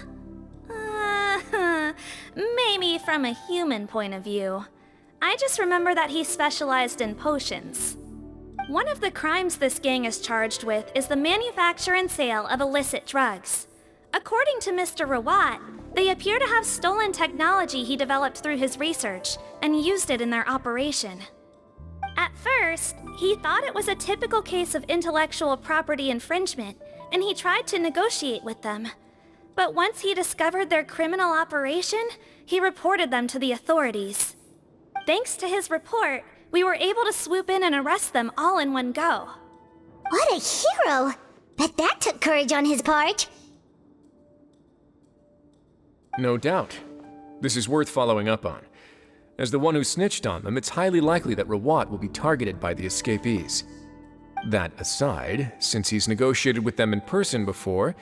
Maybe from a human point of view. I just remember that he specialized in potions. One of the crimes this gang is charged with is the manufacture and sale of illicit drugs. According to Mr. Rawat, they appear to have stolen technology he developed through his research and used it in their operation. At first, he thought it was a typical case of intellectual property infringement, and he tried to negotiate with them. But once he discovered their criminal operation, he reported them to the authorities. Thanks to his report, we were able to swoop in and arrest them all in one go. What a hero! Bet that took courage on his part. No doubt. This is worth following up on. As the one who snitched on them, it's highly likely that Rawat will be targeted by the escapees. That aside, since he's negotiated with them in person before,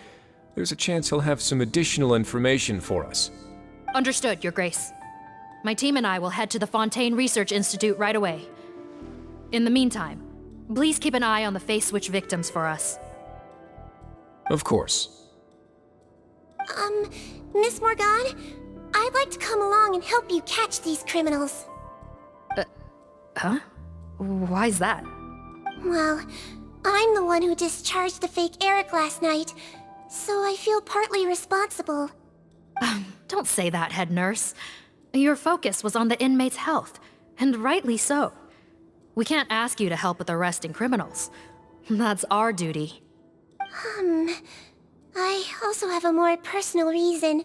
there's a chance he'll have some additional information for us. Understood, Your Grace. My team and I will head to the Fontaine Research Institute right away. In the meantime, please keep an eye on the face switch victims for us. Of course. Miss Morgan, I'd like to come along and help you catch these criminals. Huh? Why's that? Well, I'm the one who discharged the fake Eric last night, so I feel partly responsible. Don't say that, head nurse. Your focus was on the inmates' health, and rightly so. We can't ask you to help with arresting criminals. That's our duty. I also have a more personal reason.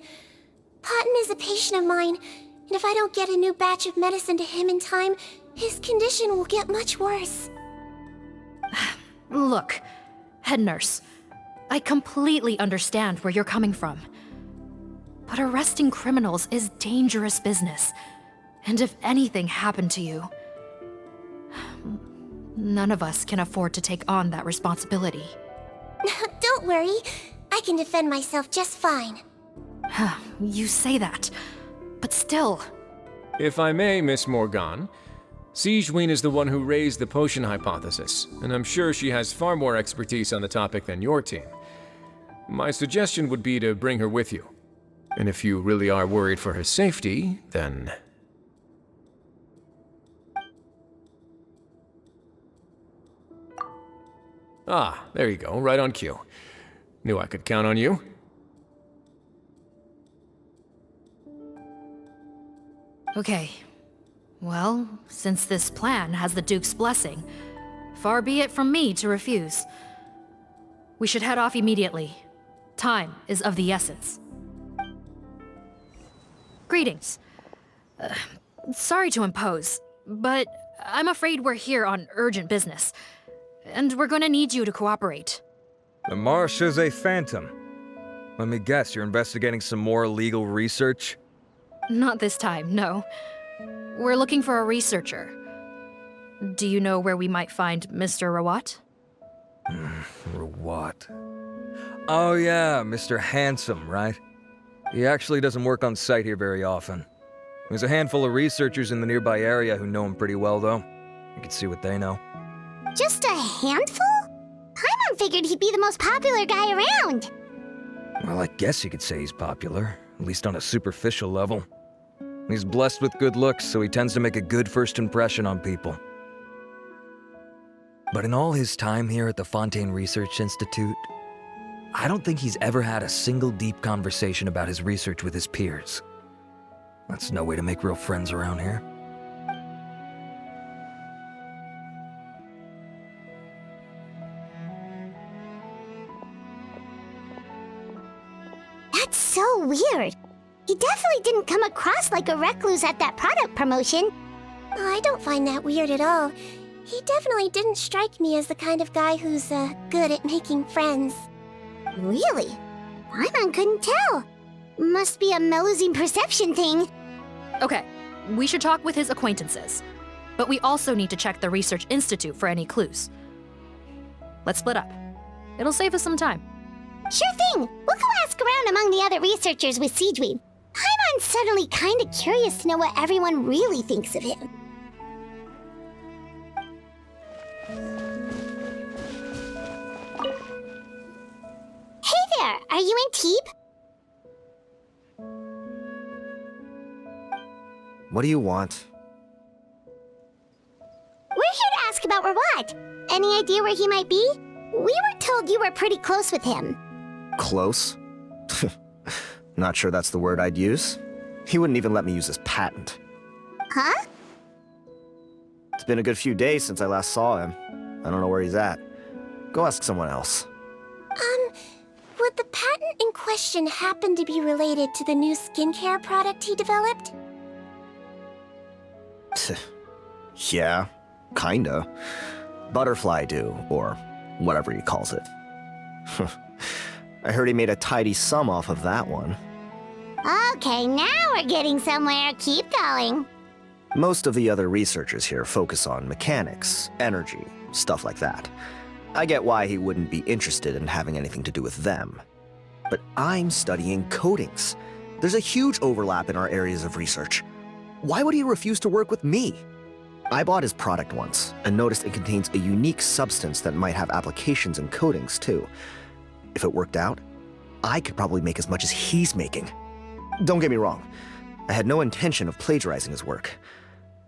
Potton is a patient of mine, and if I don't get a new batch of medicine to him in time, his condition will get much worse. Look, head nurse, I completely understand where you're coming from. But arresting criminals is dangerous business. And if anything happened to you, none of us can afford to take on that responsibility. Don't worry, I can defend myself just fine. You say that, but still. If I may, Miss Morgan, Sijwin is the one who raised the potion hypothesis, and I'm sure she has far more expertise on the topic than your team. My suggestion would be to bring her with you. And if you really are worried for her safety, then... Ah, there you go, right on cue. Knew I could count on you. Okay. Well, since this plan has the Duke's blessing, far be it from me to refuse. We should head off immediately. Time is of the essence. Greetings. Sorry to impose, but I'm afraid we're here on urgent business, and we're gonna need you to cooperate. The Marechaussee Phantom. Let me guess, you're investigating some more illegal research? Not this time, no. We're looking for a researcher. Do you know where we might find Mr. Rawat? What? Oh yeah, Mr. Handsome, right? He actually doesn't work on site here very often. There's a handful of researchers in the nearby area who know him pretty well, though. You can see what they know. Just a handful? Paimon figured he'd be the most popular guy around. Well, I guess you could say he's popular, at least on a superficial level. He's blessed with good looks, so he tends to make a good first impression on people. But in all his time here at the Fontaine Research Institute, I don't think he's ever had a single deep conversation about his research with his peers. That's no way to make real friends around here. That's so weird. He definitely didn't come across like a recluse at that product promotion. Oh, I don't find that weird at all. He definitely didn't strike me as the kind of guy who's, good at making friends. Really? Paimon couldn't tell. Must be a Melusine perception thing. Okay, we should talk with his acquaintances. But we also need to check the Research Institute for any clues. Let's split up. It'll save us some time. Sure thing. We'll go ask around among the other researchers with Sijwi. Paimon's suddenly kinda curious to know what everyone really thinks of him. Hey there, are you in Teeb? What do you want? We're here to ask about Rawat. Any idea where he might be? We were told you were pretty close with him. Close? Not sure that's the word I'd use. He wouldn't even let me use his patent. Huh? It's been a good few days since I last saw him. I don't know where he's at. Go ask someone else. Would the patent in question happen to be related to the new skincare product he developed? Yeah, kinda. Butterfly Dew, or whatever he calls it. I heard he made a tidy sum off of that one. Okay, now we're getting somewhere. Keep going. Most of the other researchers here focus on mechanics, energy, stuff like that. I get why he wouldn't be interested in having anything to do with them. But I'm studying coatings. There's a huge overlap in our areas of research. Why would he refuse to work with me? I bought his product once and noticed it contains a unique substance that might have applications in coatings too. If it worked out, I could probably make as much as he's making. Don't get me wrong, I had no intention of plagiarizing his work.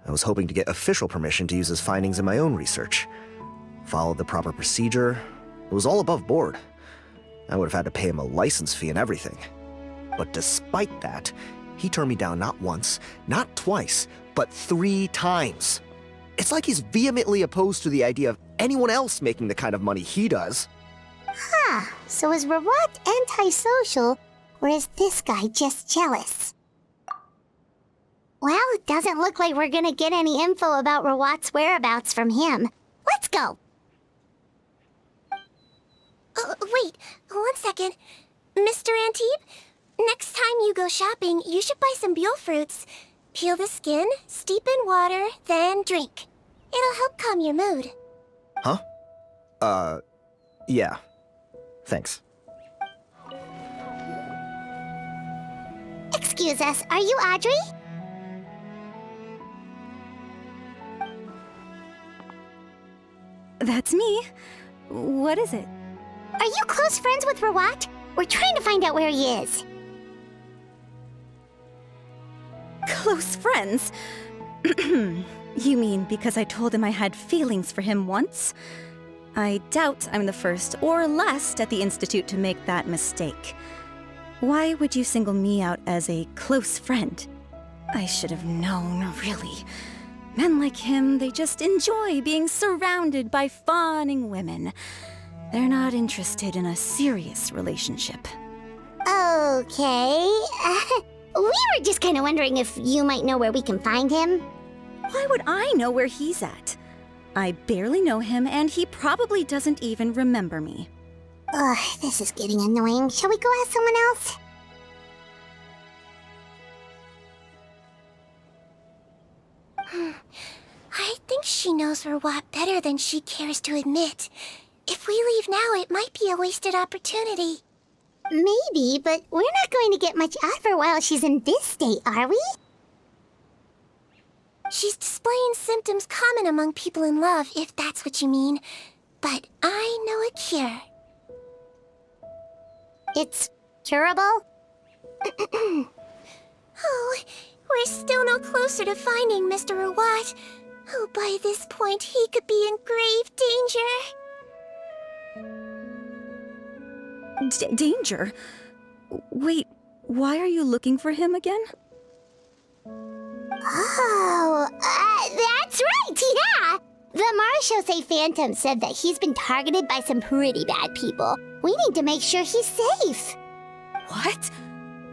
I was hoping to get official permission to use his findings in my own research. Followed the proper procedure. It was all above board. I would have had to pay him a license fee and everything. But despite that, he turned me down not once, not twice, but 3 times. It's like he's vehemently opposed to the idea of anyone else making the kind of money he does. Huh, so is Rawat antisocial, or is this guy just jealous? Well, it doesn't look like we're gonna get any info about Rawat's whereabouts from him. Let's go! Wait, 1 second. Mr. Antibes, next time you go shopping, you should buy some Buell fruits. Peel the skin, steep in water, then drink. It'll help calm your mood. Huh? Yeah. Thanks. Excuse us, are you Audrey? That's me. What is it? Are you close friends with Rawat? We're trying to find out where he is. Close friends? You mean because I told him I had feelings for him once? I doubt I'm the first or last at the Institute to make that mistake. Why would you single me out as a close friend? I should have known, really. Men like him, they just enjoy being surrounded by fawning women. They're not interested in a serious relationship. Okay. We were just kind of wondering if you might know where we can find him. Why would I know where he's at? I barely know him, and he probably doesn't even remember me. Ugh, this is getting annoying. Shall we go ask someone else? I think she knows Rawat better than she cares to admit. If we leave now, it might be a wasted opportunity. Maybe, but we're not going to get much out of her while she's in this state, are we? She's displaying symptoms common among people in love, if that's what you mean. But I know a cure. It's curable? Oh, we're still no closer to finding Mr. Rawat. Oh, by this point, he could be in grave danger. Danger? Wait, why are you looking for him again? Oh, that's right, yeah! The Marechaussee Phantom said that he's been targeted by some pretty bad people. We need to make sure he's safe. What?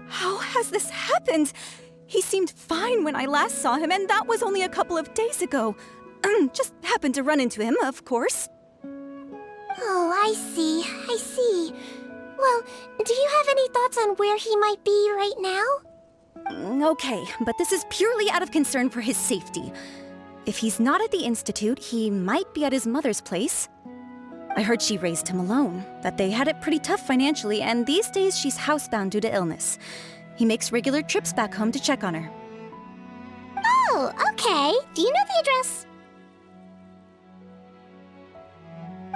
How has this happened? He seemed fine when I last saw him, and that was only a couple of days ago. Just happened to run into him, of course. Oh, I see. Well, do you have any thoughts on where he might be right now? Okay, but this is purely out of concern for his safety. If he's not at the Institute, he might be at his mother's place. I heard she raised him alone, that they had it pretty tough financially, and these days she's housebound due to illness. He makes regular trips back home to check on her. Oh, okay. Do you know the address?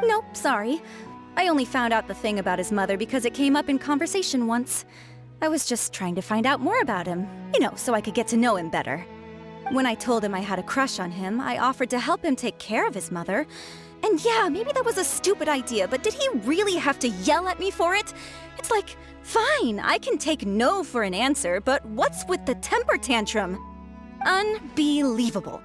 Nope, sorry. I only found out the thing about his mother because it came up in conversation once. I was just trying to find out more about him, so I could get to know him better. When I told him I had a crush on him, I offered to help him take care of his mother. And yeah, maybe that was a stupid idea, but did he really have to yell at me for it? It's like, fine, I can take no for an answer, but what's with the temper tantrum? Unbelievable.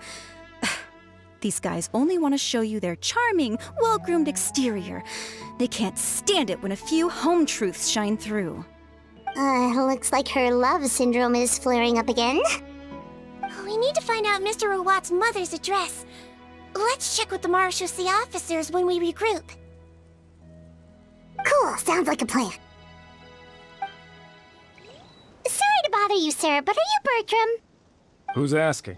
These guys only want to show you their charming, well-groomed exterior. They can't stand it when a few home truths shine through. Looks like her love syndrome is flaring up again. We need to find out Mr. Rawat's mother's address. Let's check with the Marechaussee officers when we regroup. Cool, sounds like a plan. Sorry to bother you, sir, but are you Bertram? Who's asking?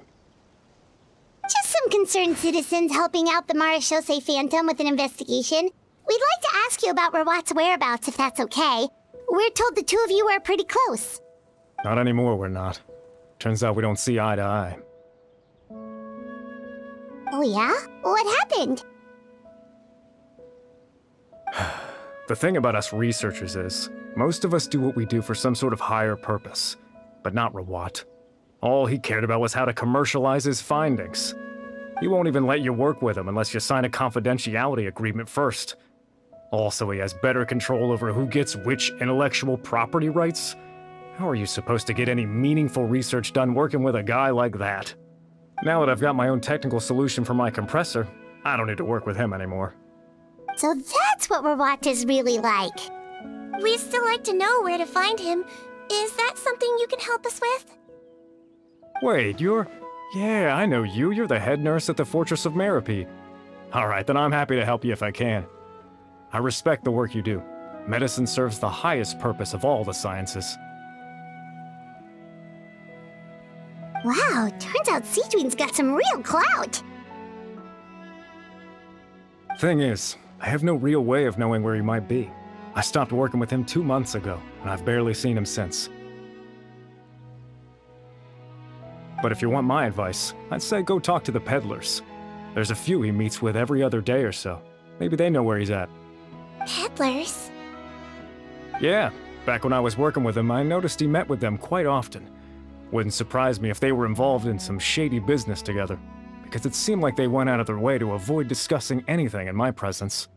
Just some concerned citizens helping out the Marechaussee Phantom with an investigation. We'd like to ask you about Rawat's whereabouts, if that's okay. We're told the two of you are pretty close. Not anymore, we're not. Turns out we don't see eye to eye. Oh yeah? What happened? The thing about us researchers is, most of us do what we do for some sort of higher purpose. But not Rawat. All he cared about was how to commercialize his findings. He won't even let you work with him unless you sign a confidentiality agreement first. Also, he has better control over who gets which intellectual property rights. How are you supposed to get any meaningful research done working with a guy like that? Now that I've got my own technical solution for my compressor, I don't need to work with him anymore. So that's what Rawat is really like. We'd still like to know where to find him. Is that something you can help us with? Wait, Yeah, I know you. You're the head nurse at the Fortress of Meropide. Alright, then I'm happy to help you if I can. I respect the work you do. Medicine serves the highest purpose of all the sciences. Wow, turns out Sijwi's got some real clout. Thing is, I have no real way of knowing where he might be. I stopped working with him 2 months ago, and I've barely seen him since. But if you want my advice, I'd say go talk to the peddlers. There's a few he meets with every other day or so. Maybe they know where he's at. Peddlers? Yeah, back when I was working with him, I noticed he met with them quite often. Wouldn't surprise me if they were involved in some shady business together, because it seemed like they went out of their way to avoid discussing anything in my presence.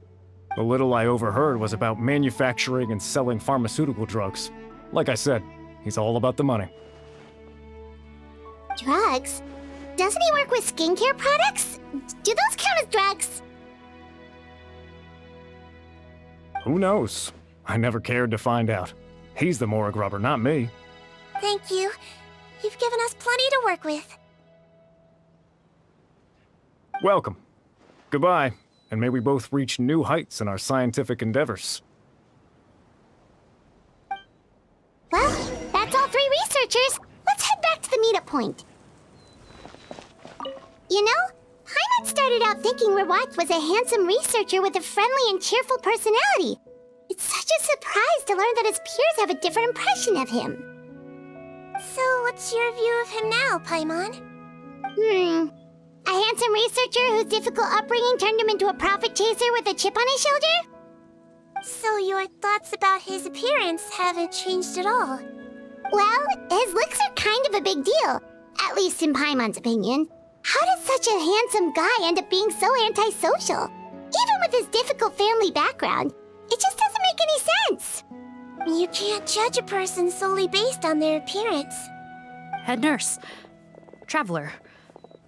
The little I overheard was about manufacturing and selling pharmaceutical drugs. Like I said, he's all about the money. Drugs? Doesn't he work with skincare products? Do those count as drugs? Who knows? I never cared to find out. He's the morgue rubber, not me. Thank you. You've given us plenty to work with. Welcome. Goodbye, and may we both reach new heights in our scientific endeavors. Well, that's all 3 researchers. Let's head back to the meetup point. You know, Paimon started out thinking Rawat was a handsome researcher with a friendly and cheerful personality. It's such a surprise to learn that his peers have a different impression of him. So, what's your view of him now, Paimon? A handsome researcher whose difficult upbringing turned him into a profit chaser with a chip on his shoulder? So your thoughts about his appearance haven't changed at all? Well, his looks are kind of a big deal, at least in Paimon's opinion. How does such a handsome guy end up being so antisocial? Even with his difficult family background, it just doesn't make any sense. You can't judge a person solely based on their appearance. Head nurse. Traveler.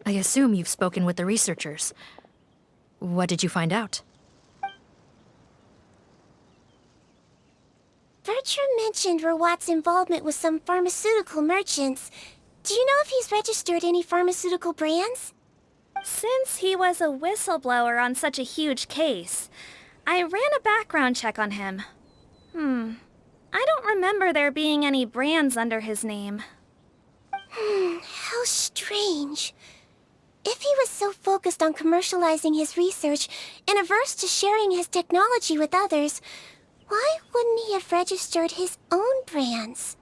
I assume you've spoken with the researchers. What did you find out? Bertram mentioned Rawat's involvement with some pharmaceutical merchants. Do you know if he's registered any pharmaceutical brands? Since he was a whistleblower on such a huge case, I ran a background check on him. I don't remember there being any brands under his name. How strange. If he was so focused on commercializing his research and averse to sharing his technology with others, why wouldn't he have registered his own brands?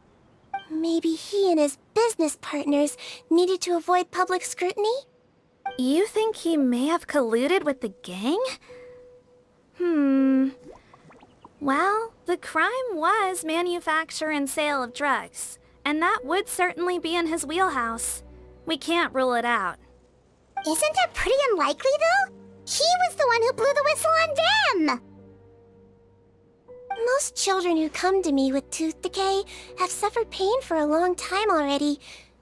Maybe he and his business partners needed to avoid public scrutiny? You think he may have colluded with the gang? Well, the crime was manufacture and sale of drugs, and that would certainly be in his wheelhouse. We can't rule it out. Isn't that pretty unlikely, though? He was the one who blew the whistle on them! Most children who come to me with tooth decay have suffered pain for a long time already,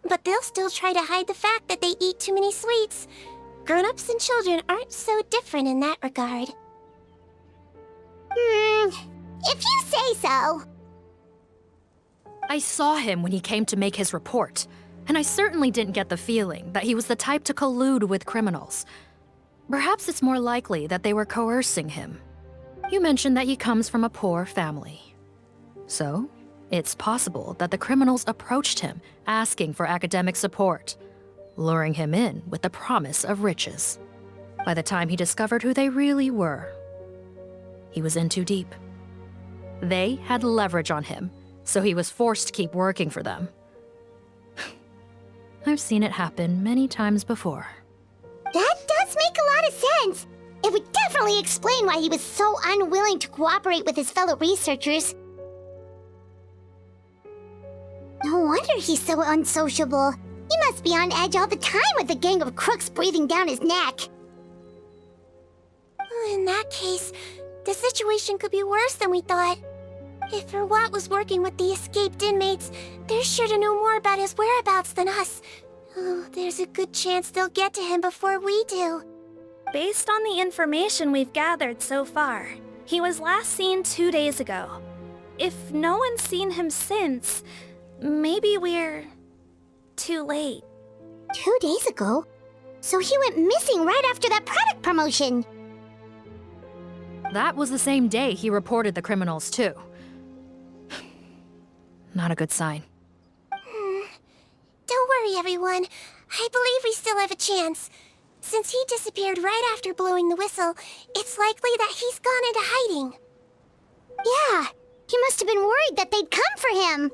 but they'll still try to hide the fact that they eat too many sweets. Grown-ups and children aren't so different in that regard. If you say so. I saw him when he came to make his report, and I certainly didn't get the feeling that he was the type to collude with criminals. Perhaps it's more likely that they were coercing him. You mentioned that he comes from a poor family. So, it's possible that the criminals approached him asking for academic support, luring him in with the promise of riches. By the time he discovered who they really were, he was in too deep. They had leverage on him, so he was forced to keep working for them. I've seen it happen many times before. That does make a lot of sense. It would definitely explain why he was so unwilling to cooperate with his fellow researchers. No wonder he's so unsociable. He must be on edge all the time with a gang of crooks breathing down his neck. In that case, the situation could be worse than we thought. If Rawat was working with the escaped inmates, they're sure to know more about his whereabouts than us. Oh, there's a good chance they'll get to him before we do. Based on the information we've gathered so far, he was last seen 2 days ago. If no one's seen him since, maybe we're too late. 2 days ago? So he went missing right after that product promotion. That was the same day he reported the criminals, too. Not a good sign. Don't worry, everyone. I believe we still have a chance. Since he disappeared right after blowing the whistle, it's likely that he's gone into hiding. Yeah, he must have been worried that they'd come for him.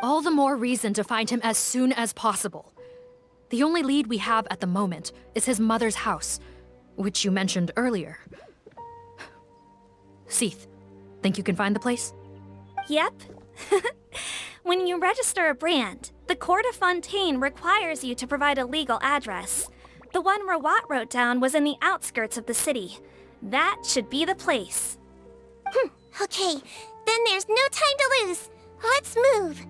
All the more reason to find him as soon as possible. The only lead we have at the moment is his mother's house, which you mentioned earlier. Seath, think you can find the place? Yep. When you register a brand, the Court of Fontaine requires you to provide a legal address. The one Rawat wrote down was in the outskirts of the city. That should be the place. Okay, then there's no time to lose. Let's move.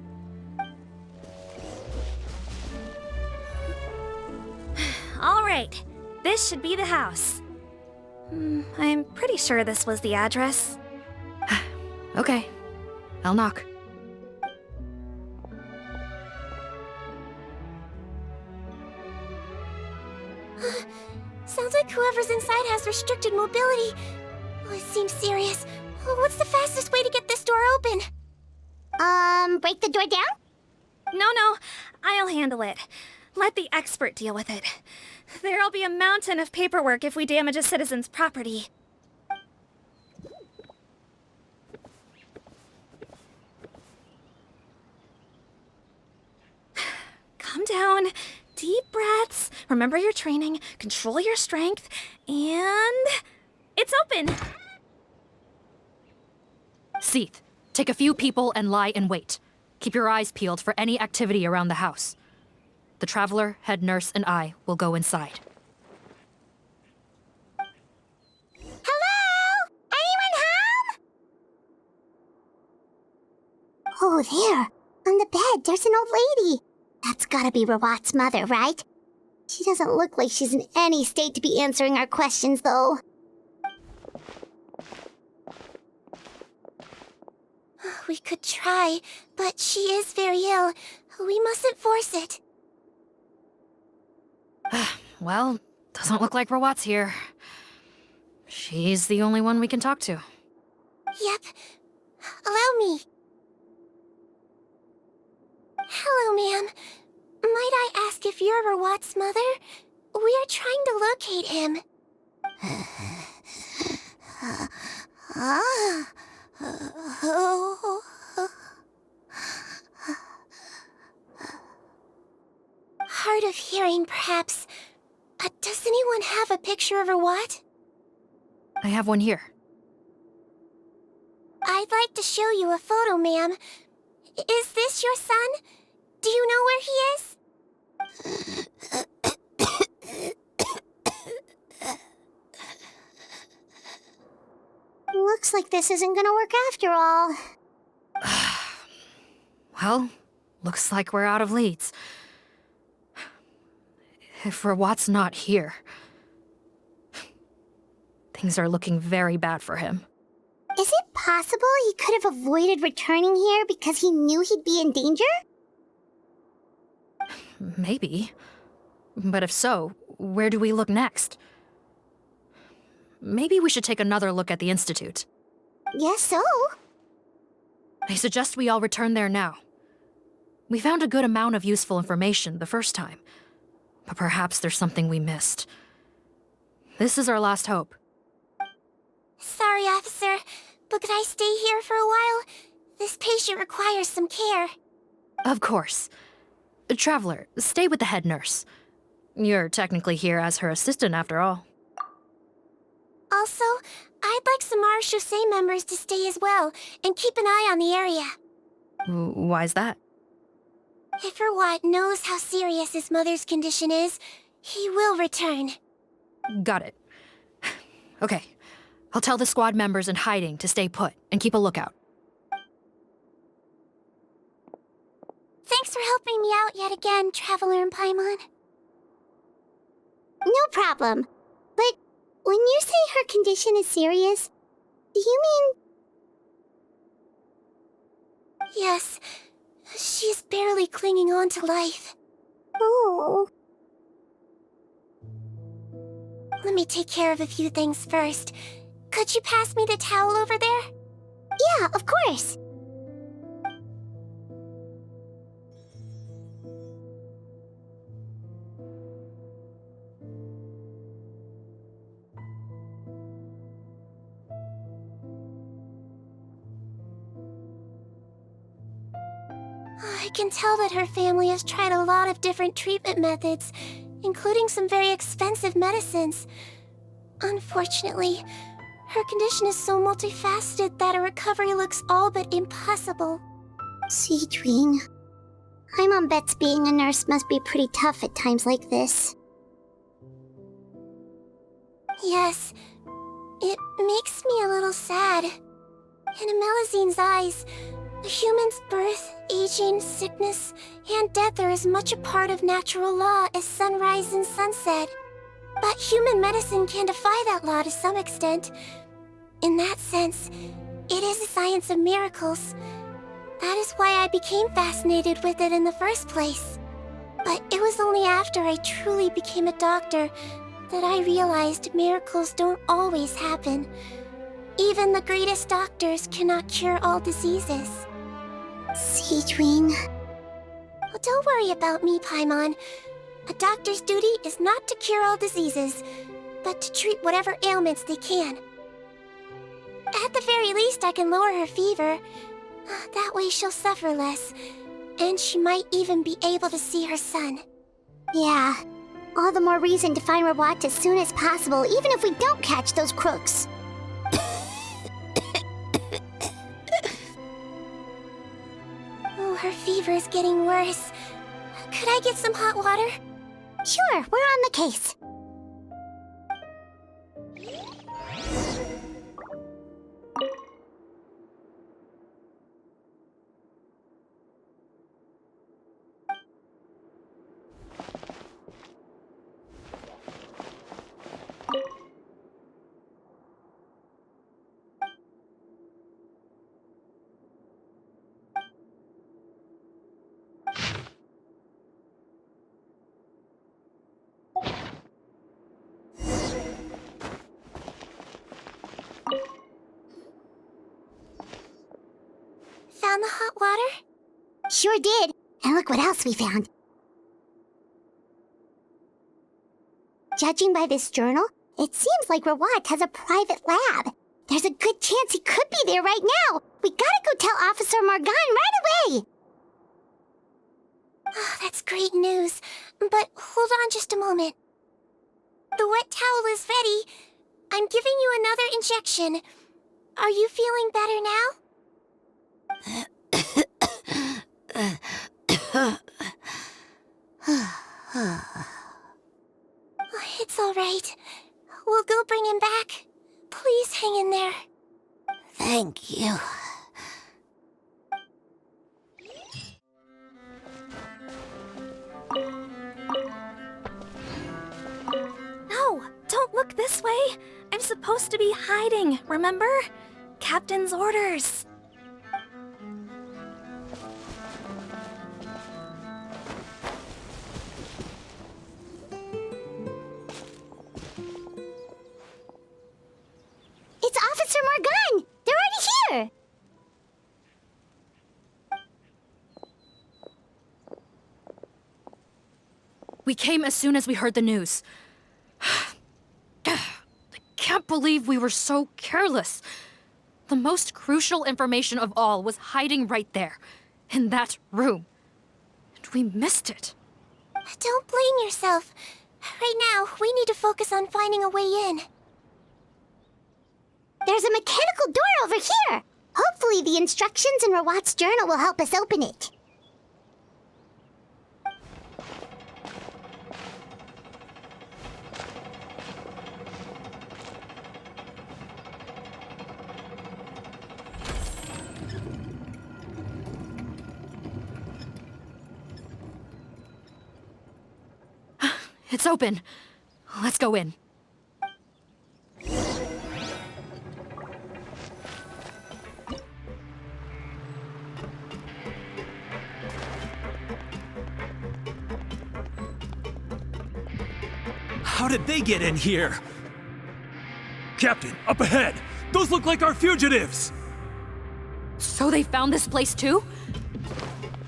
All right, this should be the house. I'm pretty sure this was the address. Okay, I'll knock. Sounds like whoever's inside has restricted mobility. Oh, it seems serious. What's the fastest way to get this door open? Break the door down? No, I'll handle it. Let the expert deal with it. There'll be a mountain of paperwork if we damage a citizen's property. Calm down. Deep breaths. Remember your training. Control your strength. And... it's open! Seath, take a few people and lie in wait. Keep your eyes peeled for any activity around the house. The Traveler, head nurse, and I will go inside. Hello? Anyone home? Oh, there. On the bed, there's an old lady. That's gotta be Rawat's mother, right? She doesn't look like she's in any state to be answering our questions, though. We could try, but she is very ill. We mustn't force it. Well, doesn't look like Rawat's here. She's the only one we can talk to. Yep. Allow me. Hello, ma'am. Might I ask if you're Rawat's mother? We are trying to locate him. Hard of hearing, perhaps. Does anyone have a picture of Rawat? I have one here. I'd like to show you a photo, ma'am. Is this your son? Do you know where he is? Looks like this isn't gonna work after all. Well, looks like we're out of leads. If Rawat's not here, things are looking very bad for him. Is it possible he could have avoided returning here because he knew he'd be in danger? Maybe. But if so, where do we look next? Maybe we should take another look at the Institute. Yes, so. I suggest we all return there now. We found a good amount of useful information the first time, but perhaps there's something we missed. This is our last hope. Sorry, officer, but could I stay here for a while? This patient requires some care. Of course. Traveler, stay with the head nurse. You're technically here as her assistant after all. Also, I'd like some Marechaussee members to stay as well, and keep an eye on the area. Why's that? If Rawat knows how serious his mother's condition is, he will return. Got it. Okay. I'll tell the squad members in hiding to stay put and keep a lookout. Thanks for helping me out yet again, Traveler and Paimon. No problem. But when you say her condition is serious, do you mean... Yes. She's barely clinging on to life. Oh. Let me take care of a few things first. Could you pass me the towel over there? Yeah, of course. I can tell that her family has tried a lot of different treatment methods, including some very expensive medicines. Unfortunately, her condition is so multifaceted that a recovery looks all but impossible. Sijwin. Paimon bets being a nurse must be pretty tough at times like this. Yes, it makes me a little sad. In Melizine's eyes, a human's birth, aging, sickness, and death are as much a part of natural law as sunrise and sunset. But human medicine can defy that law to some extent. In that sense, it is a science of miracles. That is why I became fascinated with it in the first place. But it was only after I truly became a doctor that I realized miracles don't always happen. Even the greatest doctors cannot cure all diseases. Sijwin. Well, don't worry about me, Paimon. A doctor's duty is not to cure all diseases, but to treat whatever ailments they can. At the very least, I can lower her fever. That way she'll suffer less, and she might even be able to see her son. Yeah. All the more reason to find Rawat as soon as possible, even if we don't catch those crooks. Oh, her fever is getting worse. Could I get some hot water? Sure, we're on the case. Found the hot water? Sure did. And look what else we found. Judging by this journal, it seems like Rawat has a private lab. There's a good chance he could be there right now. We gotta go tell Officer Morgan right away. Oh, that's great news. But hold on just a moment. The wet towel is ready. I'm giving you another injection. Are you feeling better now? It's all right. We'll go bring him back. Please hang in there. Thank you. No, don't look this way. I'm supposed to be hiding, remember? Captain's orders. It's Officer Morgan! They're already here! We came as soon as we heard the news. I can't believe we were so careless. The most crucial information of all was hiding right there, in that room. And we missed it. Don't blame yourself. Right now, we need to focus on finding a way in. There's a mechanical door over here! Hopefully the instructions in Rawat's journal will help us open it. It's open. Let's go in. How did they get in here? Captain, up ahead! Those look like our fugitives! So they found this place too?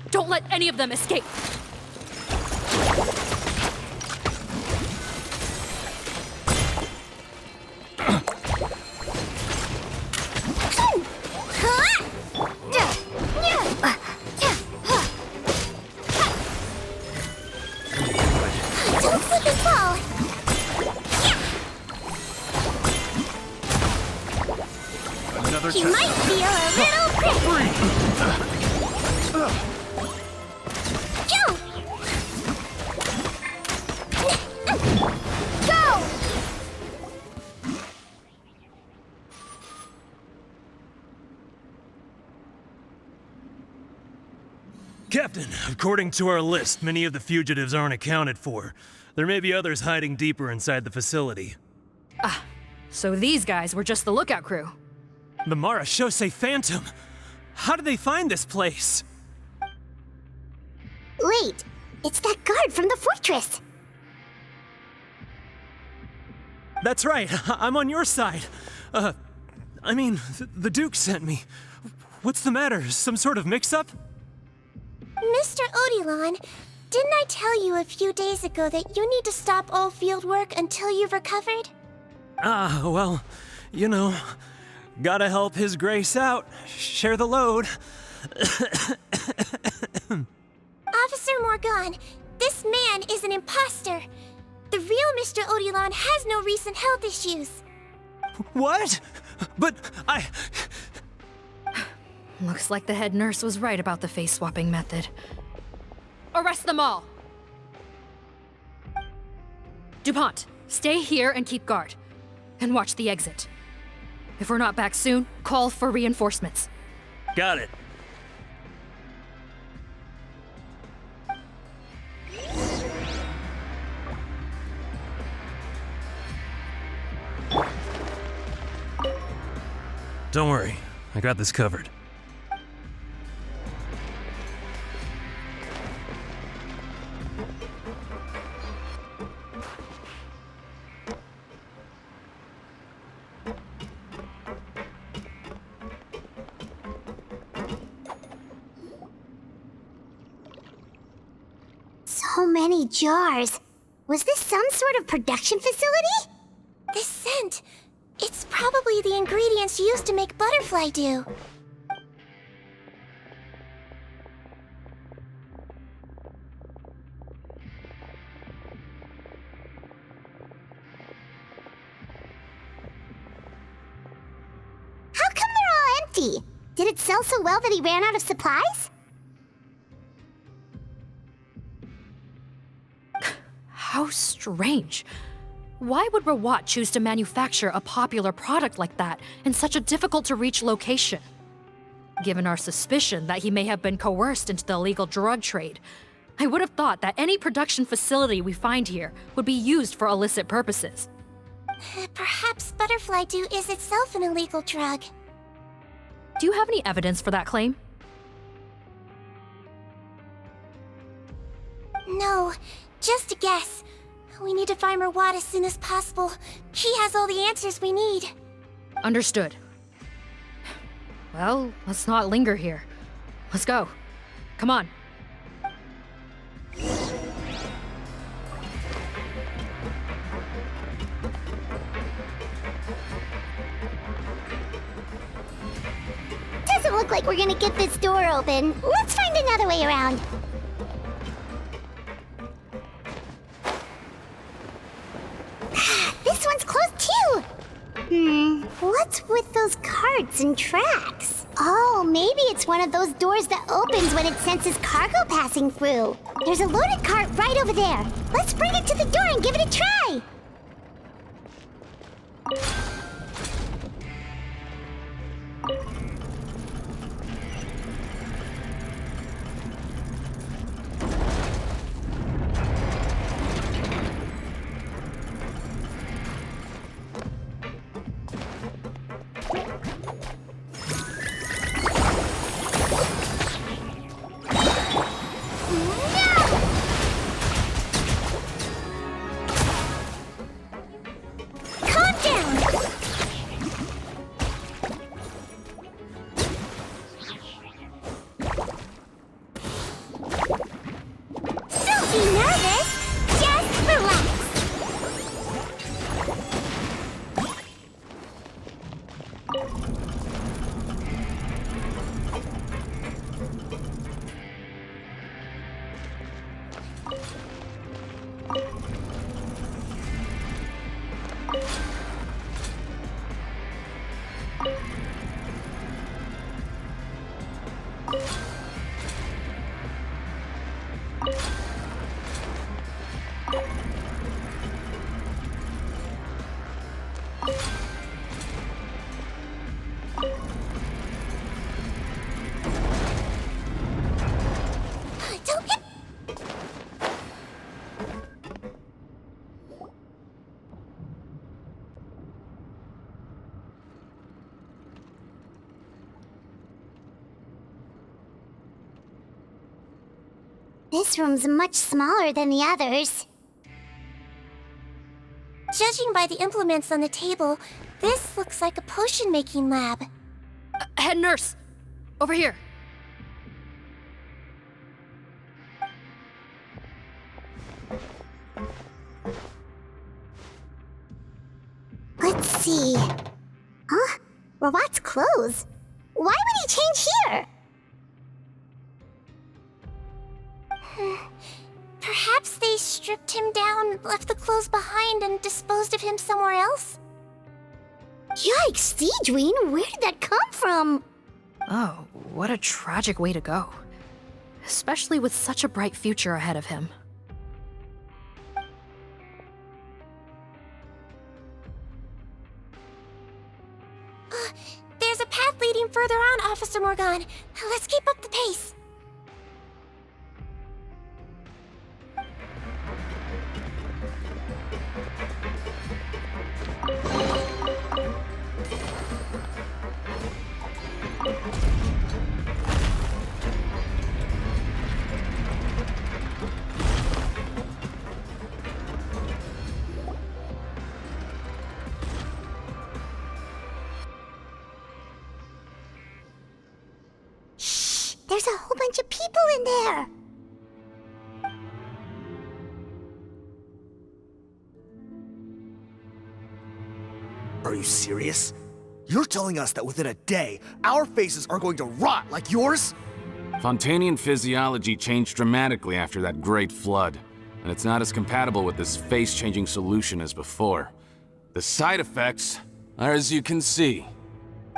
Don't let any of them escape! Don't slip and fall! Another He might feel a little prick! Jump! Go! Captain, according to our list, many of the fugitives aren't accounted for. There may be others hiding deeper inside the facility. Ah, so these guys were just the lookout crew. The Marashose Phantom! How did they find this place? Wait, it's that guard from the fortress! That's right, I'm on your side. I mean, the Duke sent me. What's the matter? Some sort of mix-up? Mr. Odilon, Didn't I tell you a few days ago that you need to stop all field work until you've recovered? Well, you know, gotta help His Grace out. Share the load. Officer Morgan, this man is an imposter. The real Mr. Odilon has no recent health issues. What? But I... Looks like the head nurse was right about the face-swapping method. Arrest them all! DuPont, stay here and keep guard. And watch the exit. If we're not back soon, call for reinforcements. Got it. Don't worry, I got this covered. So many jars. Was this some sort of production facility? This scent, it's probably the ingredients used to make butterfly dew. How come they're all empty? Did it sell so well that he ran out of supplies? How strange. Why would Rawat choose to manufacture a popular product like that in such a difficult-to-reach location? Given our suspicion that he may have been coerced into the illegal drug trade, I would have thought that any production facility we find here would be used for illicit purposes. Perhaps butterfly dew is itself an illegal drug. Do you have any evidence for that claim? No, just a guess. We need to find Rawat as soon as possible. He has all the answers we need. Understood. Well, let's not linger here. Let's go. Come on. Doesn't look like we're gonna get this door open. Let's find another way around. This one's closed too! What's with those carts and tracks? Oh, maybe it's one of those doors that opens when it senses cargo passing through. There's a loaded cart right over there. Let's bring it to the door and give it a try! This room's much smaller than the others. Judging by the implements on the table, this looks like a potion-making lab. Head nurse! Over here! see. Huh? Rawat's clothes? Why would he change here? Perhaps they stripped him down, left the clothes behind, and disposed of him somewhere else? Yikes, Sijwin, where did that come from? Oh, what a tragic way to go. Especially with such a bright future ahead of him. There's a path leading further on, Officer Morgan. Let's keep up the pace. There's a whole bunch of people in there. Are you serious? You're telling us that within a day, our faces are going to rot like yours? Fontanian physiology changed dramatically after that great flood, and it's not as compatible with this face-changing solution as before. The side effects are as you can see.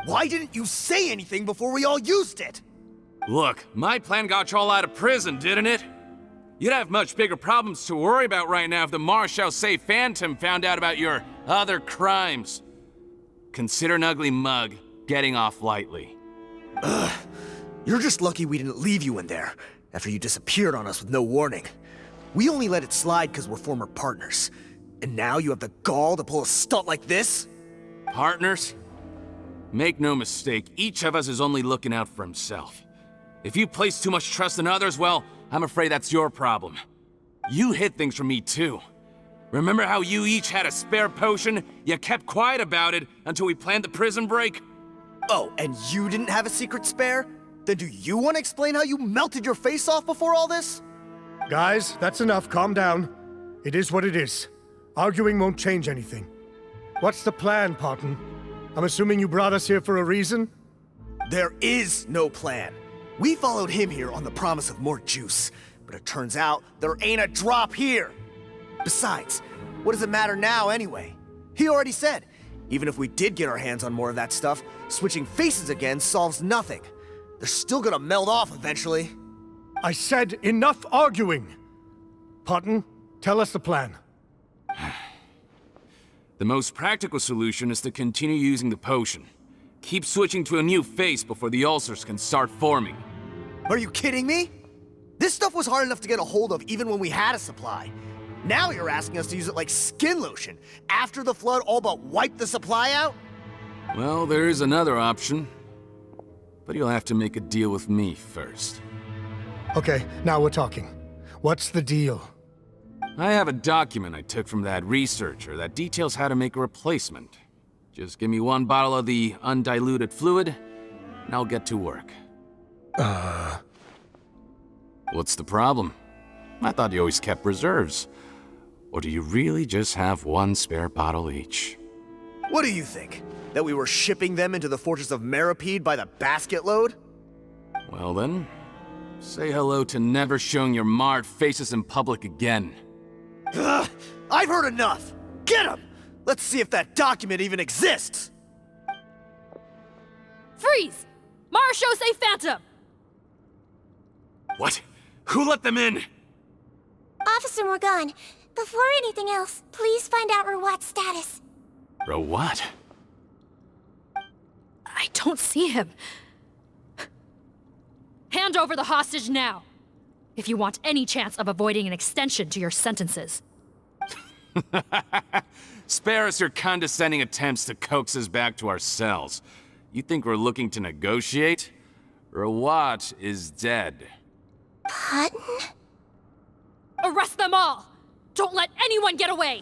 Why didn't you say anything before we all used it? Look, my plan got you all out of prison, didn't it? You'd have much bigger problems to worry about right now if the Marechaussee Phantom found out about your other crimes. Consider an ugly mug getting off lightly. Ugh. You're just lucky we didn't leave you in there after you disappeared on us with no warning. We only let it slide because we're former partners. And now you have the gall to pull a stunt like this? Partners? Make no mistake, each of us is only looking out for himself. If you place too much trust in others, well, I'm afraid that's your problem. You hid things from me too. Remember how you each had a spare potion? You kept quiet about it until we planned the prison break? Oh, and you didn't have a secret spare? Then do you want to explain how you melted your face off before all this? Guys, that's enough. Calm down. It is what it is. Arguing won't change anything. What's the plan, Parton? I'm assuming you brought us here for a reason? There is no plan. We followed him here on the promise of more juice, but it turns out there ain't a drop here. Besides, what does it matter now anyway? He already said, even if we did get our hands on more of that stuff, switching faces again solves nothing. They're still gonna melt off eventually. I said enough arguing! Parton, tell us the plan. The most practical solution is to continue using the potion. Keep switching to a new face before the ulcers can start forming. Are you kidding me? This stuff was hard enough to get a hold of even when we had a supply. Now you're asking us to use it like skin lotion, after the flood all but wiped the supply out? Well, there is another option. But you'll have to make a deal with me first. Okay, now we're talking. What's the deal? I have a document I took from that researcher that details how to make a replacement. Just give me one bottle of the undiluted fluid, and I'll get to work. What's the problem? I thought you always kept reserves. Or do you really just have one spare bottle each? What do you think? That we were shipping them into the fortress of Meripede by the basket load? Well then, say hello to never showing your marred faces in public again. Ugh, I've heard enough! Get him! Let's see if that document even exists! Freeze! Marechaussee Phantom! What? Who let them in? Officer Morgan, before anything else, please find out Rawat's status. Rawat? I don't see him. Hand over the hostage now, if you want any chance of avoiding an extension to your sentences. Spare us your condescending attempts to coax us back to our cells. You think we're looking to negotiate? Rawat is dead. Parton? Arrest them all! Don't let anyone get away!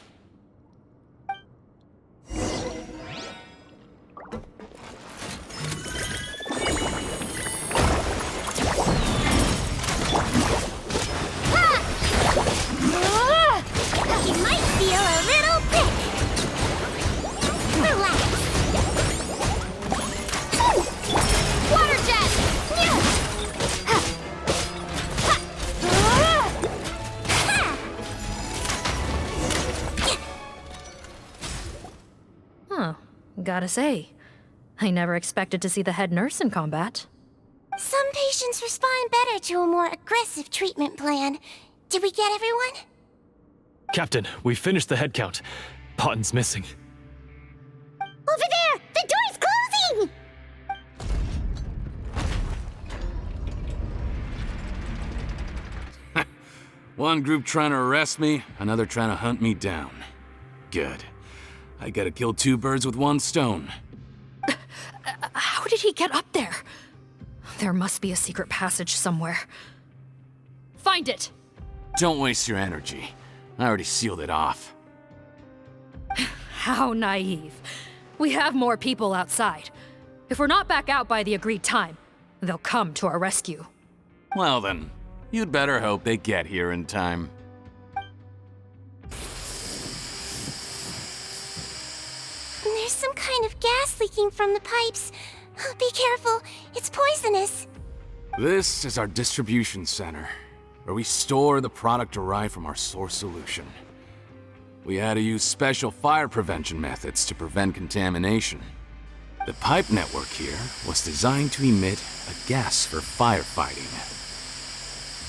He might feel a little bit. Relax. Gotta say, I never expected to see the head nurse in combat. Some patients respond better to a more aggressive treatment plan. Did we get everyone? Captain, we finished the head count. Potten's missing. Over there! The door's closing! One group trying to arrest me, another trying to hunt me down. Good. I gotta kill two birds with one stone. How did he get up there? There must be a secret passage somewhere. Find it! Don't waste your energy. I already sealed it off. How naive. We have more people outside. If we're not back out by the agreed time, they'll come to our rescue. Well then, you'd better hope they get here in time. There's some kind of gas leaking from the pipes. Be careful, it's poisonous. This is our distribution center, where we store the product derived from our source solution. We had to use special fire prevention methods to prevent contamination. The pipe network here was designed to emit a gas for firefighting.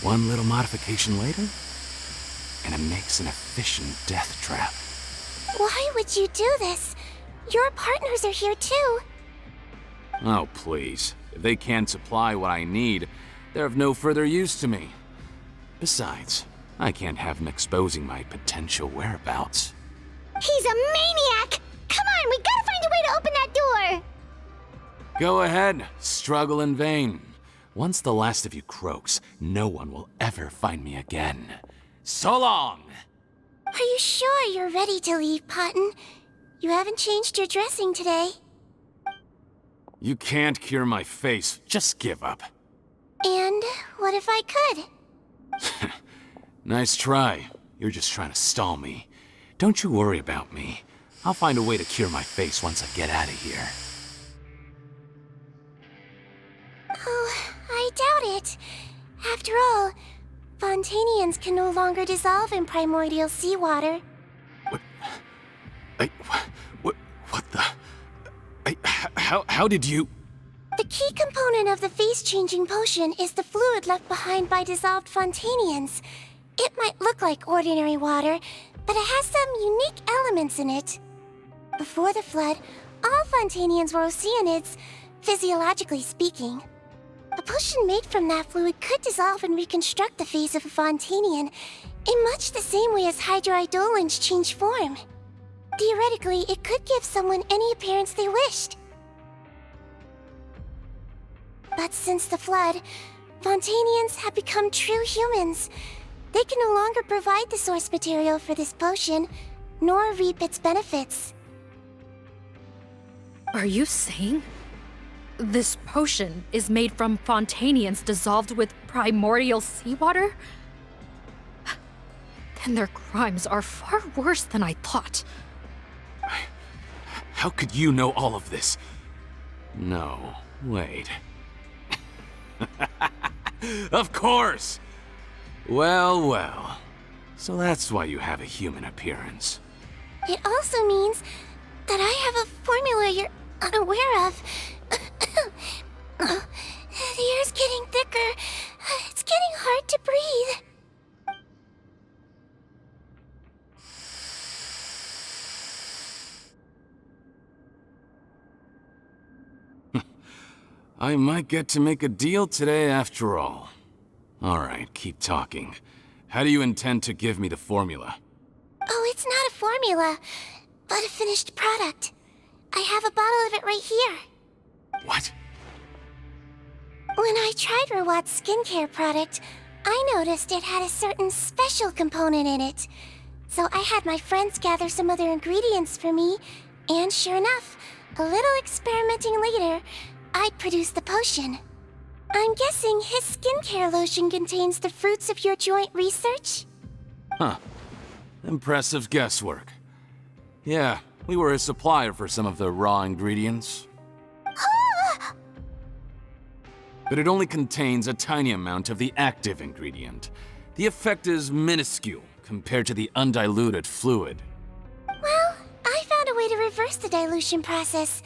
One little modification later, and it makes an efficient death trap. Why would you do this? Your partners are here too. Oh, please. If they can't supply what I need, they're of no further use to me. Besides, I can't have them exposing my potential whereabouts. He's a maniac! Come on, we gotta find a way to open that door! Go ahead, struggle in vain. Once the last of you croaks, no one will ever find me again. So long! Are you sure you're ready to leave, Potten? You haven't changed your dressing today. You can't cure my face, just give up. And what if I could? Nice try. You're just trying to stall me. Don't you worry about me. I'll find a way to cure my face once I get out of here. Oh, I doubt it. After all, Fontanians can no longer dissolve in primordial seawater. What the... How did you... The key component of the face-changing potion is the fluid left behind by dissolved Fontanians. It might look like ordinary water, but it has some unique elements in it. Before the flood, all Fontanians were oceanids, physiologically speaking. A potion made from that fluid could dissolve and reconstruct the face of a Fontanian in much the same way as hydroidolins change form. Theoretically, it could give someone any appearance they wished. But since the flood, Fontanians have become true humans. They can no longer provide the source material for this potion, nor reap its benefits. Are you saying this potion is made from Fontanians dissolved with primordial seawater? Then their crimes are far worse than I thought. How could you know all of this? No, wait. Of course! Well, well. So that's why you have a human appearance. It also means that I have a formula you're unaware of. The air's getting thicker. It's getting hard to breathe. I might get to make a deal today after all. Alright, keep talking. How do you intend to give me the formula? Oh, it's not a formula, but a finished product. I have a bottle of it right here. What? When I tried Rawat's skincare product, I noticed it had a certain special component in it. So I had my friends gather some other ingredients for me, and sure enough, a little experimenting later, I'd produced the potion. I'm guessing his skincare lotion contains the fruits of your joint research? Huh. Impressive guesswork. Yeah, we were a supplier for some of the raw ingredients. But it only contains a tiny amount of the active ingredient. The effect is minuscule compared to the undiluted fluid. Well, I found a way to reverse reverse the dilution process,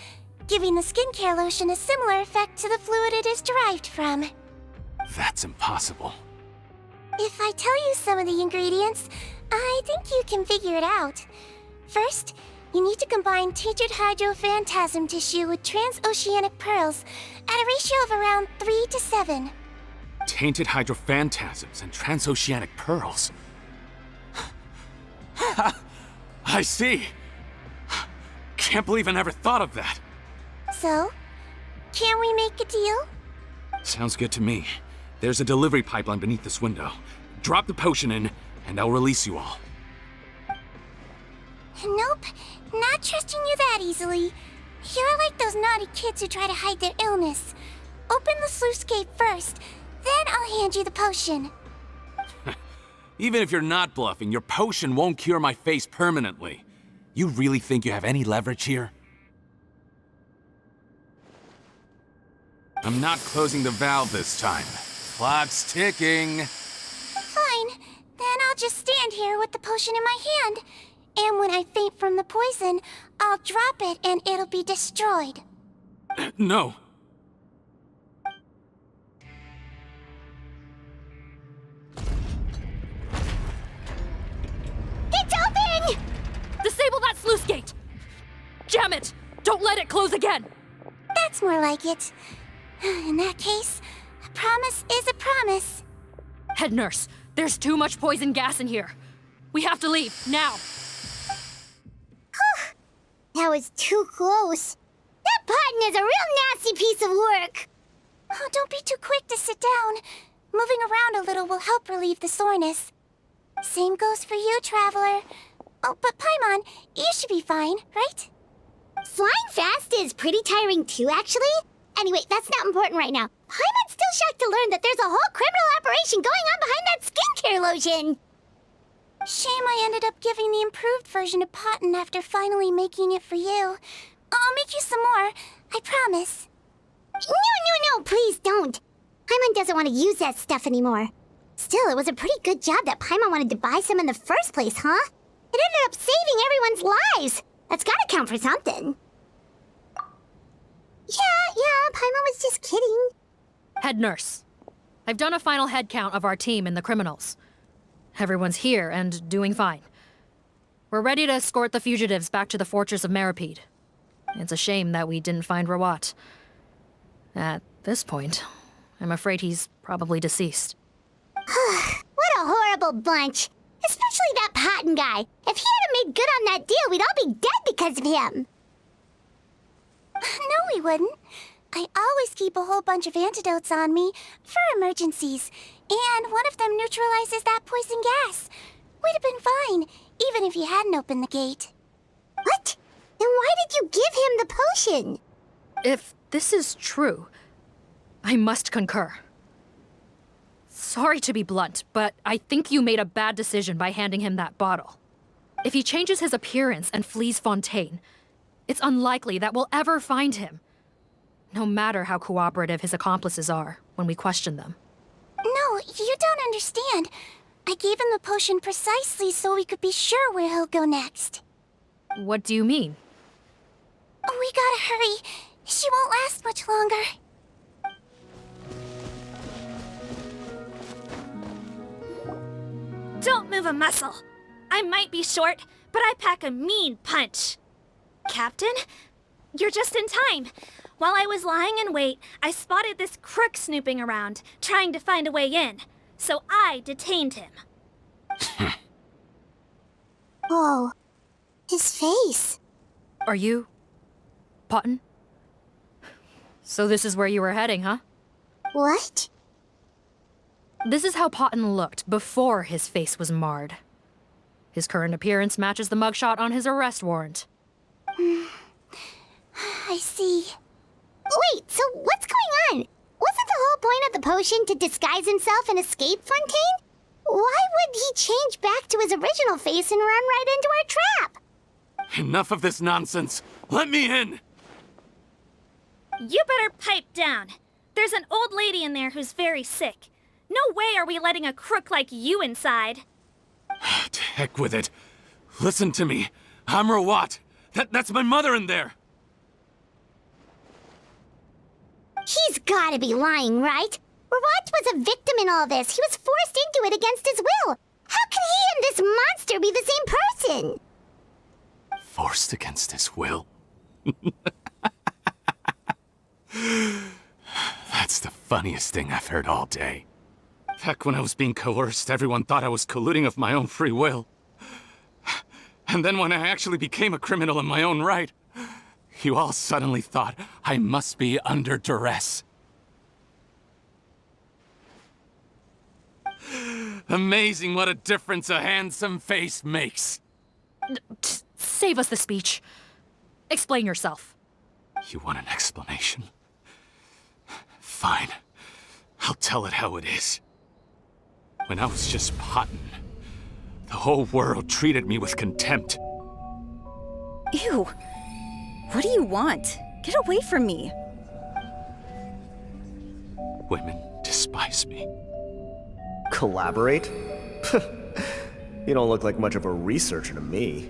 giving the skincare lotion a similar effect to the fluid it is derived from. That's impossible. If I tell you some of the ingredients, I think you can figure it out. First, you need to combine tainted hydrophantasm tissue with transoceanic pearls at a ratio of around 3 to 7. Tainted hydrophantasms and transoceanic pearls. I see. Can't believe I never thought of that. So, can we make a deal? Sounds good to me. There's a delivery pipeline beneath this window. Drop the potion in, and I'll release you all. Nope, not trusting you that easily. You're like those naughty kids who try to hide their illness. Open the sluice gate first, then I'll hand you the potion. Even if you're not bluffing, your potion won't cure my face permanently. You really think you have any leverage here? I'm not closing the valve this time. Clock's ticking. Fine, then I'll just stand here with the potion in my hand. And when I faint from the poison, I'll drop it and it'll be destroyed. No. It's open! Disable that sluice gate! Jam it! Don't let it close again! That's more like it. In that case, a promise is a promise. Head nurse, there's too much poison gas in here. We have to leave, now! That was too close. That button is a real nasty piece of work. Oh, don't be too quick to sit down. Moving around a little will help relieve the soreness. Same goes for you, Traveler. Oh, but Paimon, you should be fine, right? Flying fast is pretty tiring too, actually. Anyway, that's not important right now. Paimon's still shocked to learn that there's a whole criminal operation going on behind that skincare lotion. Shame I ended up giving the improved version to Potten after finally making it for you. I'll make you some more, I promise. No, please don't. Paimon doesn't want to use that stuff anymore. Still, it was a pretty good job that Paimon wanted to buy some in the first place, huh? It ended up saving everyone's lives. That's gotta count for something. Yeah, Paimon was just kidding. Head nurse, I've done a final head count of our team and the criminals. Everyone's here and doing fine. We're ready to escort the fugitives back to the fortress of Meripede. It's a shame that we didn't find Rawat. At this point, I'm afraid he's probably deceased. What a horrible bunch. Especially that Potten guy. If he hadn't made good on that deal, we'd all be dead because of him. No, we wouldn't. I always keep a whole bunch of antidotes on me for emergencies, and one of them neutralizes that poison gas. We'd have been fine, even if you hadn't opened the gate. What? Then why did you give him the potion? If this is true, I must concur. Sorry to be blunt, but I think you made a bad decision by handing him that bottle. If he changes his appearance and flees Fontaine, it's unlikely that we'll ever find him. No matter how cooperative his accomplices are when we question them. No, you don't understand. I gave him the potion precisely so we could be sure where he'll go next. What do you mean? We gotta hurry. She won't last much longer. Don't move a muscle. I might be short, but I pack a mean punch. Captain, you're just in time. While I was lying in wait, I spotted this crook snooping around, trying to find a way in. So I detained him. Oh, his face. Are you... Potten? So this is where you were heading, huh? What? This is how Potten looked before his face was marred. His current appearance matches the mugshot on his arrest warrant. I see. Wait, so what's going on? Wasn't the whole point of the potion to disguise himself and escape Fontaine? Why would he change back to his original face and run right into our trap? Enough of this nonsense. Let me in! You better pipe down. There's an old lady in there who's very sick. No way are we letting a crook like you inside. To heck with it. Listen to me. I'm Rawat, That's my mother in there! He's gotta be lying, right? Rawat was a victim in all this. He was forced into it against his will. How could he and this monster be the same person? Forced against his will? That's the funniest thing I've heard all day. Back when I was being coerced, everyone thought I was colluding of my own free will. And then when I actually became a criminal in my own right, you all suddenly thought I must be under duress. Amazing what a difference a handsome face makes. Save us the speech. Explain yourself. You want an explanation? Fine. I'll tell it how it is. When I was just Potton, the whole world treated me with contempt. Ew. What do you want? Get away from me. Women despise me. Collaborate? You don't look like much of a researcher to me.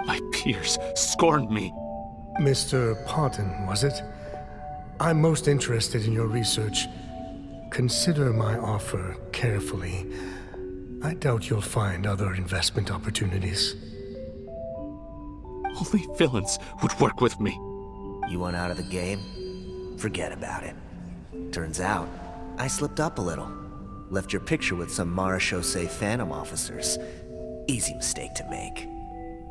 My peers scorned me. Mr. Potton, was it? I'm most interested in your research. Consider my offer carefully. I doubt you'll find other investment opportunities. Only villains would work with me. You want out of the game? Forget about it. Turns out, I slipped up a little. Left your picture with some Marechaussee Phantom officers. Easy mistake to make.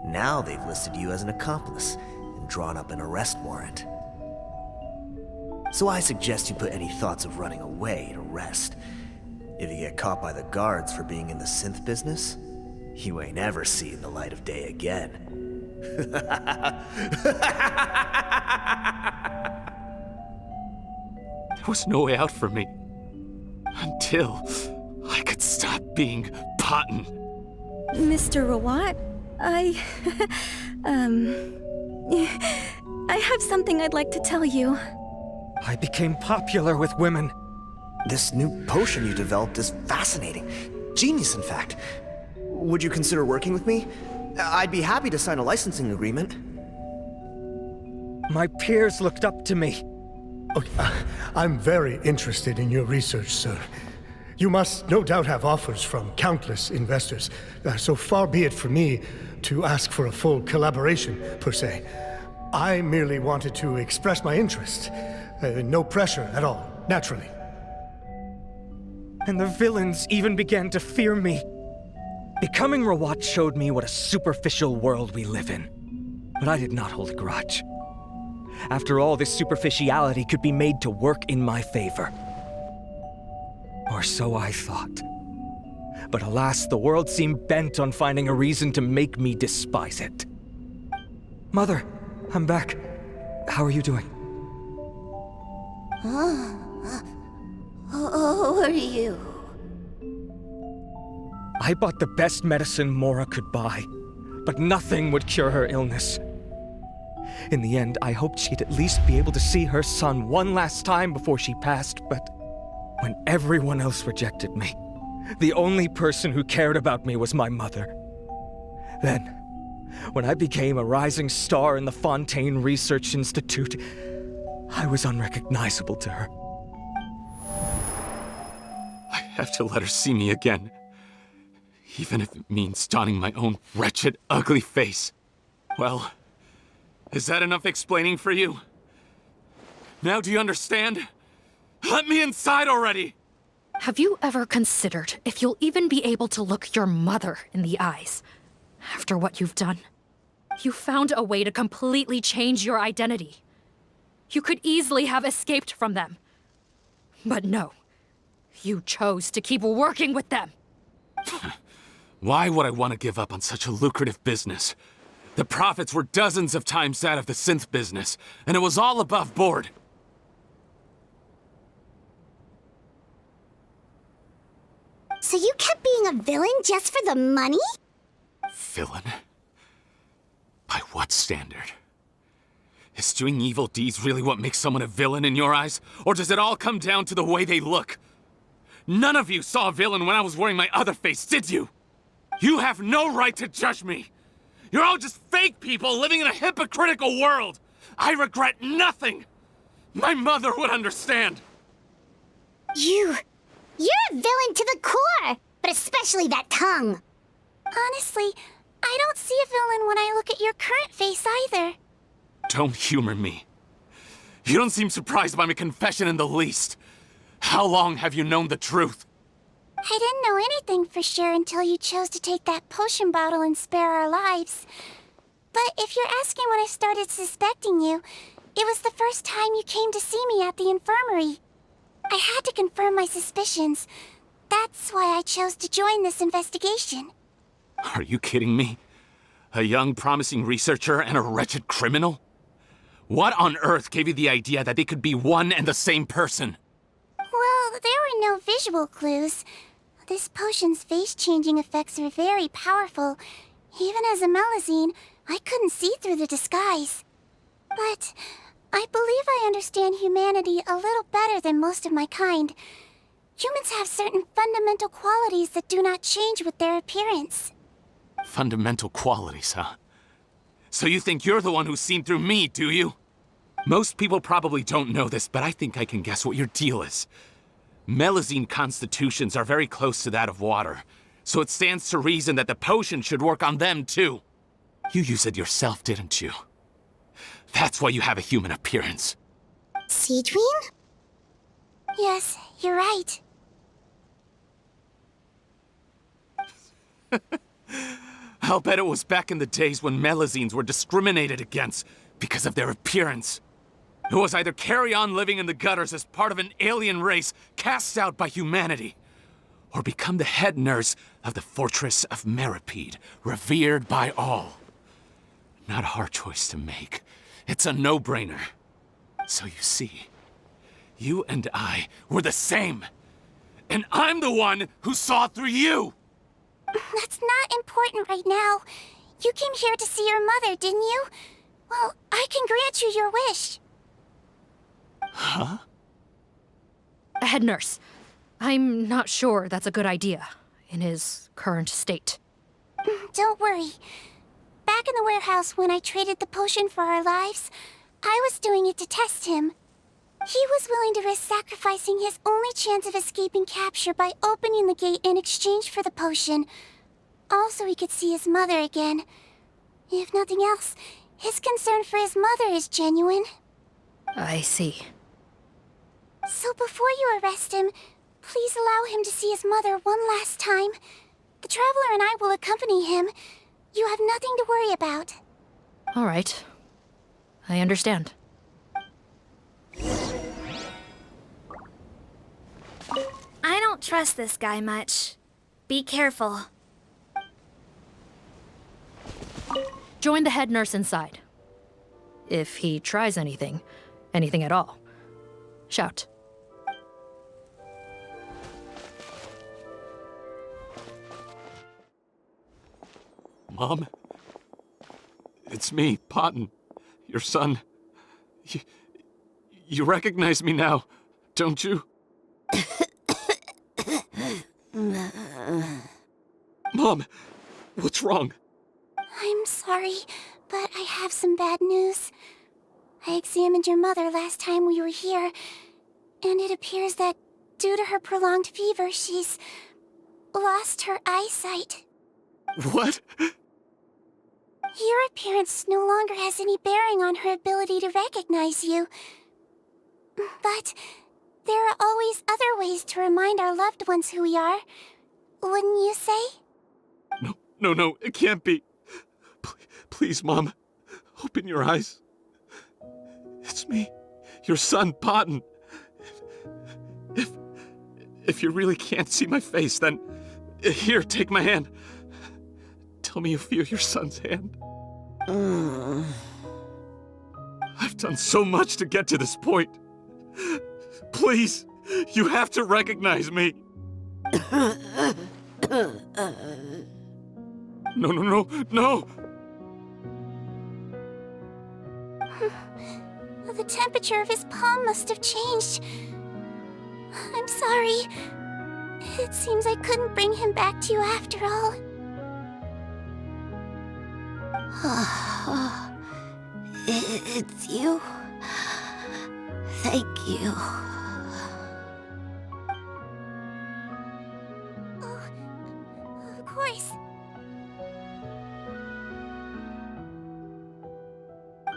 Now they've listed you as an accomplice and drawn up an arrest warrant. So I suggest you put any thoughts of running away to rest. If you get caught by the guards for being in the synth business, you ain't ever seen the light of day again. There was no way out for me. Until I could stop being Potton. Mr. Rawat, I have something I'd like to tell you. I became popular with women. This new potion you developed is fascinating. Genius, in fact. Would you consider working with me? I'd be happy to sign a licensing agreement. My peers looked up to me. Okay, I'm very interested in your research, sir. You must no doubt have offers from countless investors. So far be it from me to ask for a full collaboration, per se. I merely wanted to express my interest. No pressure at all, naturally. And the villains even began to fear me. Becoming Rawat showed me what a superficial world we live in. But I did not hold a grudge. After all, this superficiality could be made to work in my favor. Or so I thought. But alas, the world seemed bent on finding a reason to make me despise it. Mother, I'm back. How are you doing? Who are you? I bought the best medicine Mora could buy, but nothing would cure her illness. In the end, I hoped she'd at least be able to see her son one last time before she passed, but when everyone else rejected me, the only person who cared about me was my mother. Then, when I became a rising star in the Fontaine Research Institute, I was unrecognizable to her. I have to let her see me again. Even if it means donning my own wretched, ugly face. Well, is that enough explaining for you? Now do you understand? Let me inside already! Have you ever considered if you'll even be able to look your mother in the eyes after what you've done? You found a way to completely change your identity. You could easily have escaped from them. But no, you chose to keep working with them. Why would I want to give up on such a lucrative business? The profits were dozens of times that of the synth business, and it was all above board. So you kept being a villain just for the money? Villain? By what standard? Is doing evil deeds really what makes someone a villain in your eyes? Or does it all come down to the way they look? None of you saw a villain when I was wearing my other face, did you? You have no right to judge me! You're all just fake people living in a hypocritical world! I regret nothing! My mother would understand! You're a villain to the core, but especially that tongue. Honestly, I don't see a villain when I look at your current face either. Don't humor me. You don't seem surprised by my confession in the least. How long have you known the truth? I didn't know anything for sure until you chose to take that potion bottle and spare our lives. But if you're asking when I started suspecting you, it was the first time you came to see me at the infirmary. I had to confirm my suspicions. That's why I chose to join this investigation. Are you kidding me? A young, promising researcher and a wretched criminal? What on earth gave you the idea that they could be one and the same person? Well, there were no visual clues. This potion's face-changing effects are very powerful. Even as a Melusine, I couldn't see through the disguise. But I believe I understand humanity a little better than most of my kind. Humans have certain fundamental qualities that do not change with their appearance. Fundamental qualities, huh? So you think you're the one who's seen through me, do you? Most people probably don't know this, but I think I can guess what your deal is. Melusine constitutions are very close to that of water, so it stands to reason that the potion should work on them too. You use it yourself, didn't you? That's why you have a human appearance. Sijwi? Yes, you're right. I'll bet it was back in the days when Melusines were discriminated against because of their appearance. It was either carry on living in the gutters as part of an alien race cast out by humanity, or become the head nurse of the fortress of Meripede, revered by all. Not a hard choice to make. It's a no-brainer. So you see, you and I were the same. And I'm the one who saw through you! That's not important right now. You came here to see your mother, didn't you? Well, I can grant you your wish. Huh? Head nurse, I'm not sure that's a good idea in his current state. Don't worry. Back in the warehouse when I traded the potion for our lives, I was doing it to test him. He was willing to risk sacrificing his only chance of escaping capture by opening the gate in exchange for the potion. Also, he could see his mother again. If nothing else, his concern for his mother is genuine. I see. So before you arrest him, please allow him to see his mother one last time. The Traveler and I will accompany him. You have nothing to worry about. All right. I understand. I don't trust this guy much. Be careful. Join the head nurse inside. If he tries anything at all, shout. Mom? It's me, Potton, your son. You recognize me now, don't you? Mom, what's wrong? I'm sorry, but I have some bad news. I examined your mother last time we were here, and it appears that due to her prolonged fever, she's lost her eyesight. What? Your appearance no longer has any bearing on her ability to recognize you. But there are always other ways to remind our loved ones who we are. Wouldn't you say? No, it can't be. Please, Mom, open your eyes. It's me, your son, Potton. If you really can't see my face, then here, take my hand. Tell me you feel your son's hand. I've done so much to get to this point. Please, you have to recognize me. No. The temperature of his palm must have changed. I'm sorry. It seems I couldn't bring him back to you after all. It's you. Thank you. Of course.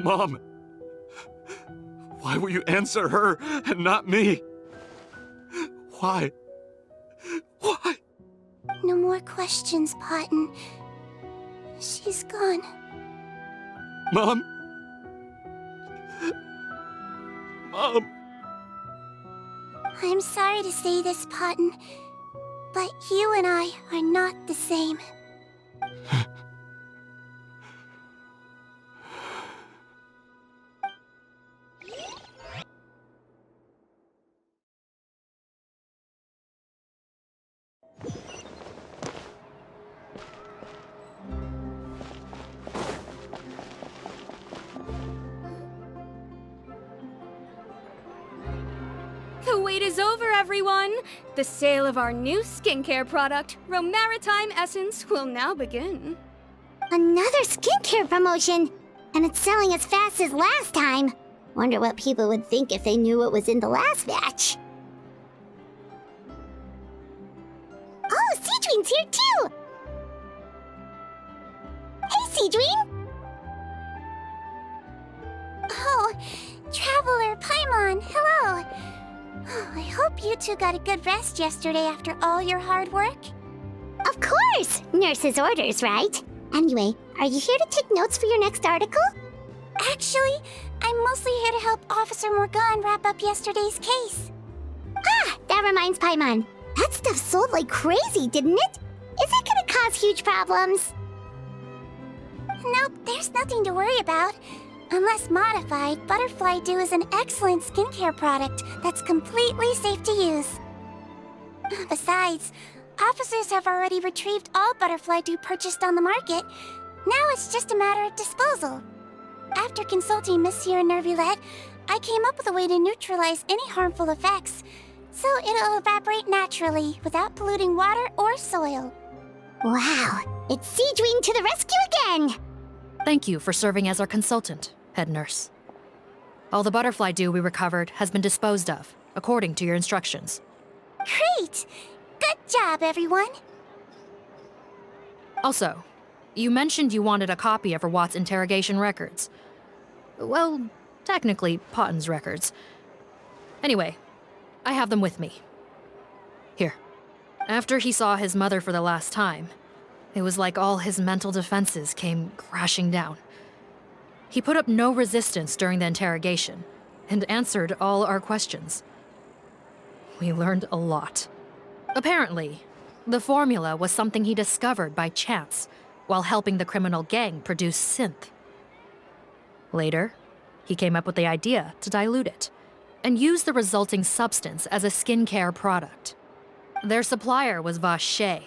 Mom! Why will you answer her and not me? Why? Why? No more questions, Potton. She's gone. Mom? Mom? I'm sorry to say this, Potton, but you and I are not the same. The wait is over, everyone! The sale of our new skincare product, Romaritime Essence, will now begin. Another skincare promotion! And it's selling as fast as last time. Wonder what people would think if they knew what was in the last batch. Oh, Sijween's here too! Hey, Sijween! Oh, Traveler Paimon, hello! Oh, I hope you two got a good rest yesterday after all your hard work. Of course! Nurse's orders, right? Anyway, are you here to take notes for your next article? Actually, I'm mostly here to help Officer Morgan wrap up yesterday's case. Ah, that reminds Paimon. That stuff sold like crazy, didn't it? Is it gonna cause huge problems? Nope, there's nothing to worry about. Unless modified, Butterfly Dew is an excellent skincare product that's completely safe to use. Besides, officers have already retrieved all Butterfly Dew purchased on the market. Now it's just a matter of disposal. After consulting Monsieur Nervulette, I came up with a way to neutralize any harmful effects, so it'll evaporate naturally without polluting water or soil. Wow, it's Sijween to the rescue again! Thank you for serving as our consultant, head nurse. All the butterfly dew we recovered has been disposed of, according to your instructions. Great! Good job, everyone! Also, you mentioned you wanted a copy of Rawat's interrogation records. Well, technically, Potton's records. Anyway, I have them with me. Here. After he saw his mother for the last time, it was like all his mental defenses came crashing down. He put up no resistance during the interrogation, and answered all our questions. We learned a lot. Apparently, the formula was something he discovered by chance while helping the criminal gang produce synth. Later, he came up with the idea to dilute it and use the resulting substance as a skincare product. Their supplier was Vache,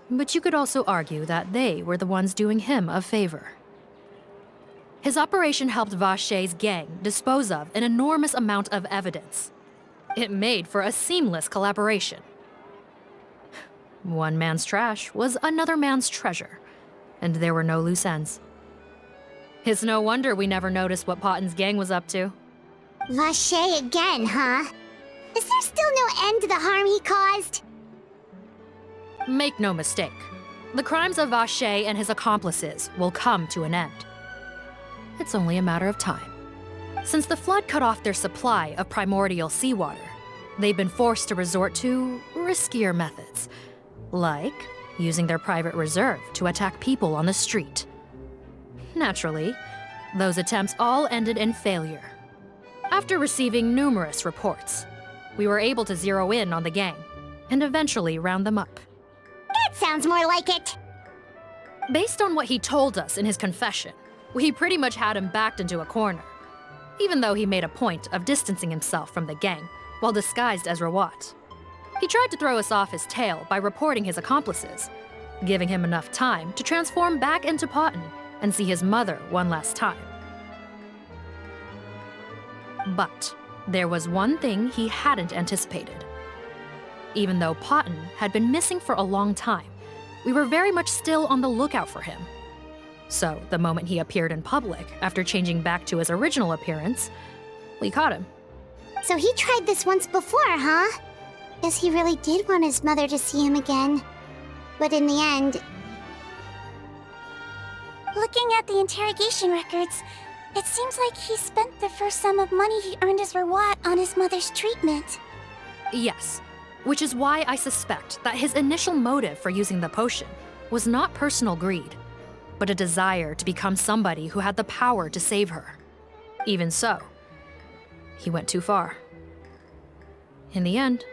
but you could also argue that they were the ones doing him a favor. His operation helped Vache's gang dispose of an enormous amount of evidence. It made for a seamless collaboration. One man's trash was another man's treasure, and there were no loose ends. It's no wonder we never noticed what Potton's gang was up to. Vache again, huh? Is there still no end to the harm he caused? Make no mistake, the crimes of Vache and his accomplices will come to an end. It's only a matter of time. Since the flood cut off their supply of primordial seawater, they've been forced to resort to riskier methods, like using their private reserve to attack people on the street. Naturally, those attempts all ended in failure. After receiving numerous reports, we were able to zero in on the gang and eventually round them up. That sounds more like it. Based on what he told us in his confession, we pretty much had him backed into a corner, even though he made a point of distancing himself from the gang while disguised as Rawat. He tried to throw us off his tail by reporting his accomplices, giving him enough time to transform back into Potton and see his mother one last time. But there was one thing he hadn't anticipated. Even though Potton had been missing for a long time, we were very much still on the lookout for him. So the moment he appeared in public, after changing back to his original appearance, we caught him. So he tried this once before, huh? Guess he really did want his mother to see him again. But in the end... Looking at the interrogation records, it seems like he spent the first sum of money he earned as reward on his mother's treatment. Yes, which is why I suspect that his initial motive for using the potion was not personal greed, but a desire to become somebody who had the power to save her. Even so, he went too far. In the end,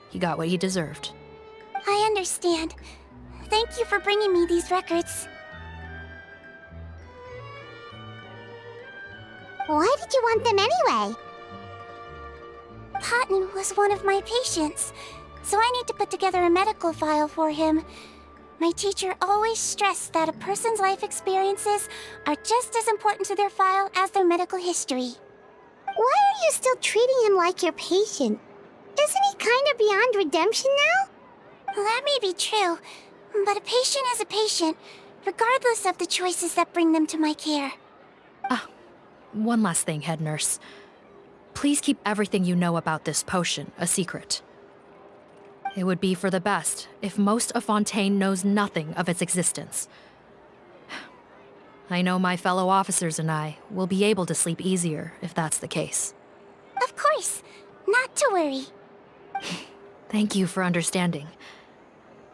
he got what he deserved. I understand. Thank you for bringing me these records. Why did you want them anyway? Patton was one of my patients, so I need to put together a medical file for him. My teacher always stressed that a person's life experiences are just as important to their file as their medical history. Why are you still treating him like your patient? Isn't he kind of beyond redemption now? That may be true, but a patient is a patient, regardless of the choices that bring them to my care. One last thing, head nurse. Please keep everything you know about this potion a secret. It would be for the best if most of Fontaine knows nothing of its existence. I know my fellow officers and I will be able to sleep easier if that's the case. Of course, not to worry. Thank you for understanding.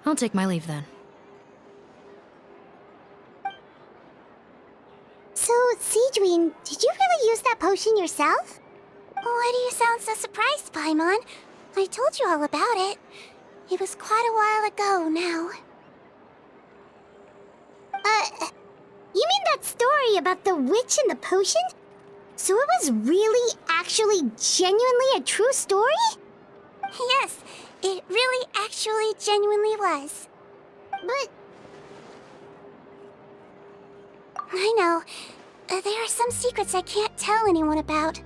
I'll take my leave then. So, Sijwin, did you really use that potion yourself? Why do you sound so surprised, Paimon? I told you all about it. It was quite a while ago now. You mean that story about the witch and the potion? So it was really, actually, genuinely a true story? Yes, it really, actually, genuinely was. But... I know. There are some secrets I can't tell anyone about.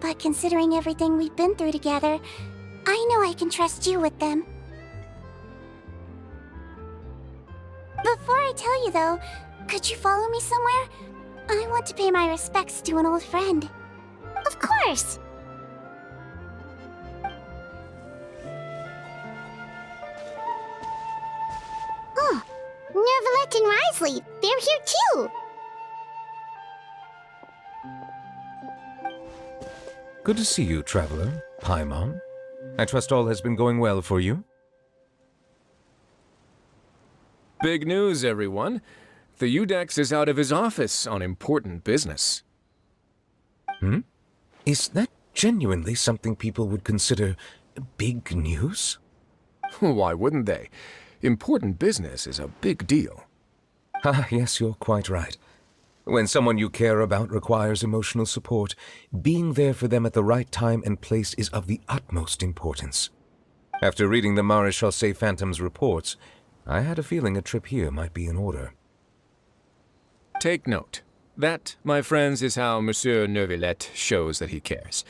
But considering everything we've been through together, I know I can trust you with them. Before I tell you, though, could you follow me somewhere? I want to pay my respects to an old friend. Of course! Oh, Nervalette and Risley, they're here too! Good to see you, traveler. Paimon. I trust all has been going well for you? Big news, everyone. The UDEX is out of his office on important business. Is that genuinely something people would consider big news? Why wouldn't they? Important business is a big deal. Ah, yes, you're quite right. When someone you care about requires emotional support, being there for them at the right time and place is of the utmost importance. After reading the Maréchal Phantom's reports, I had a feeling a trip here might be in order. Take note. That, my friends, is how Monsieur Nervalette shows that he cares.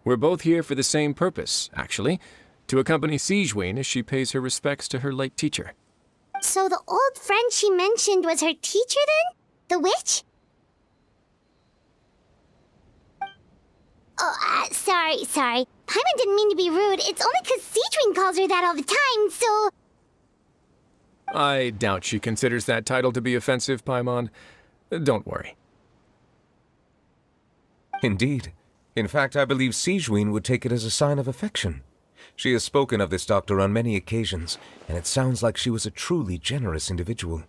We're both here for the same purpose, actually, to accompany Sijwin as she pays her respects to her late teacher. So the old friend she mentioned was her teacher then? The witch? Oh, sorry. Paimon didn't mean to be rude. It's only because Sijwin calls her that all the time, so... I doubt she considers that title to be offensive, Paimon. Don't worry. Indeed. In fact, I believe Sijwin would take it as a sign of affection. She has spoken of this doctor on many occasions, and it sounds like she was a truly generous individual.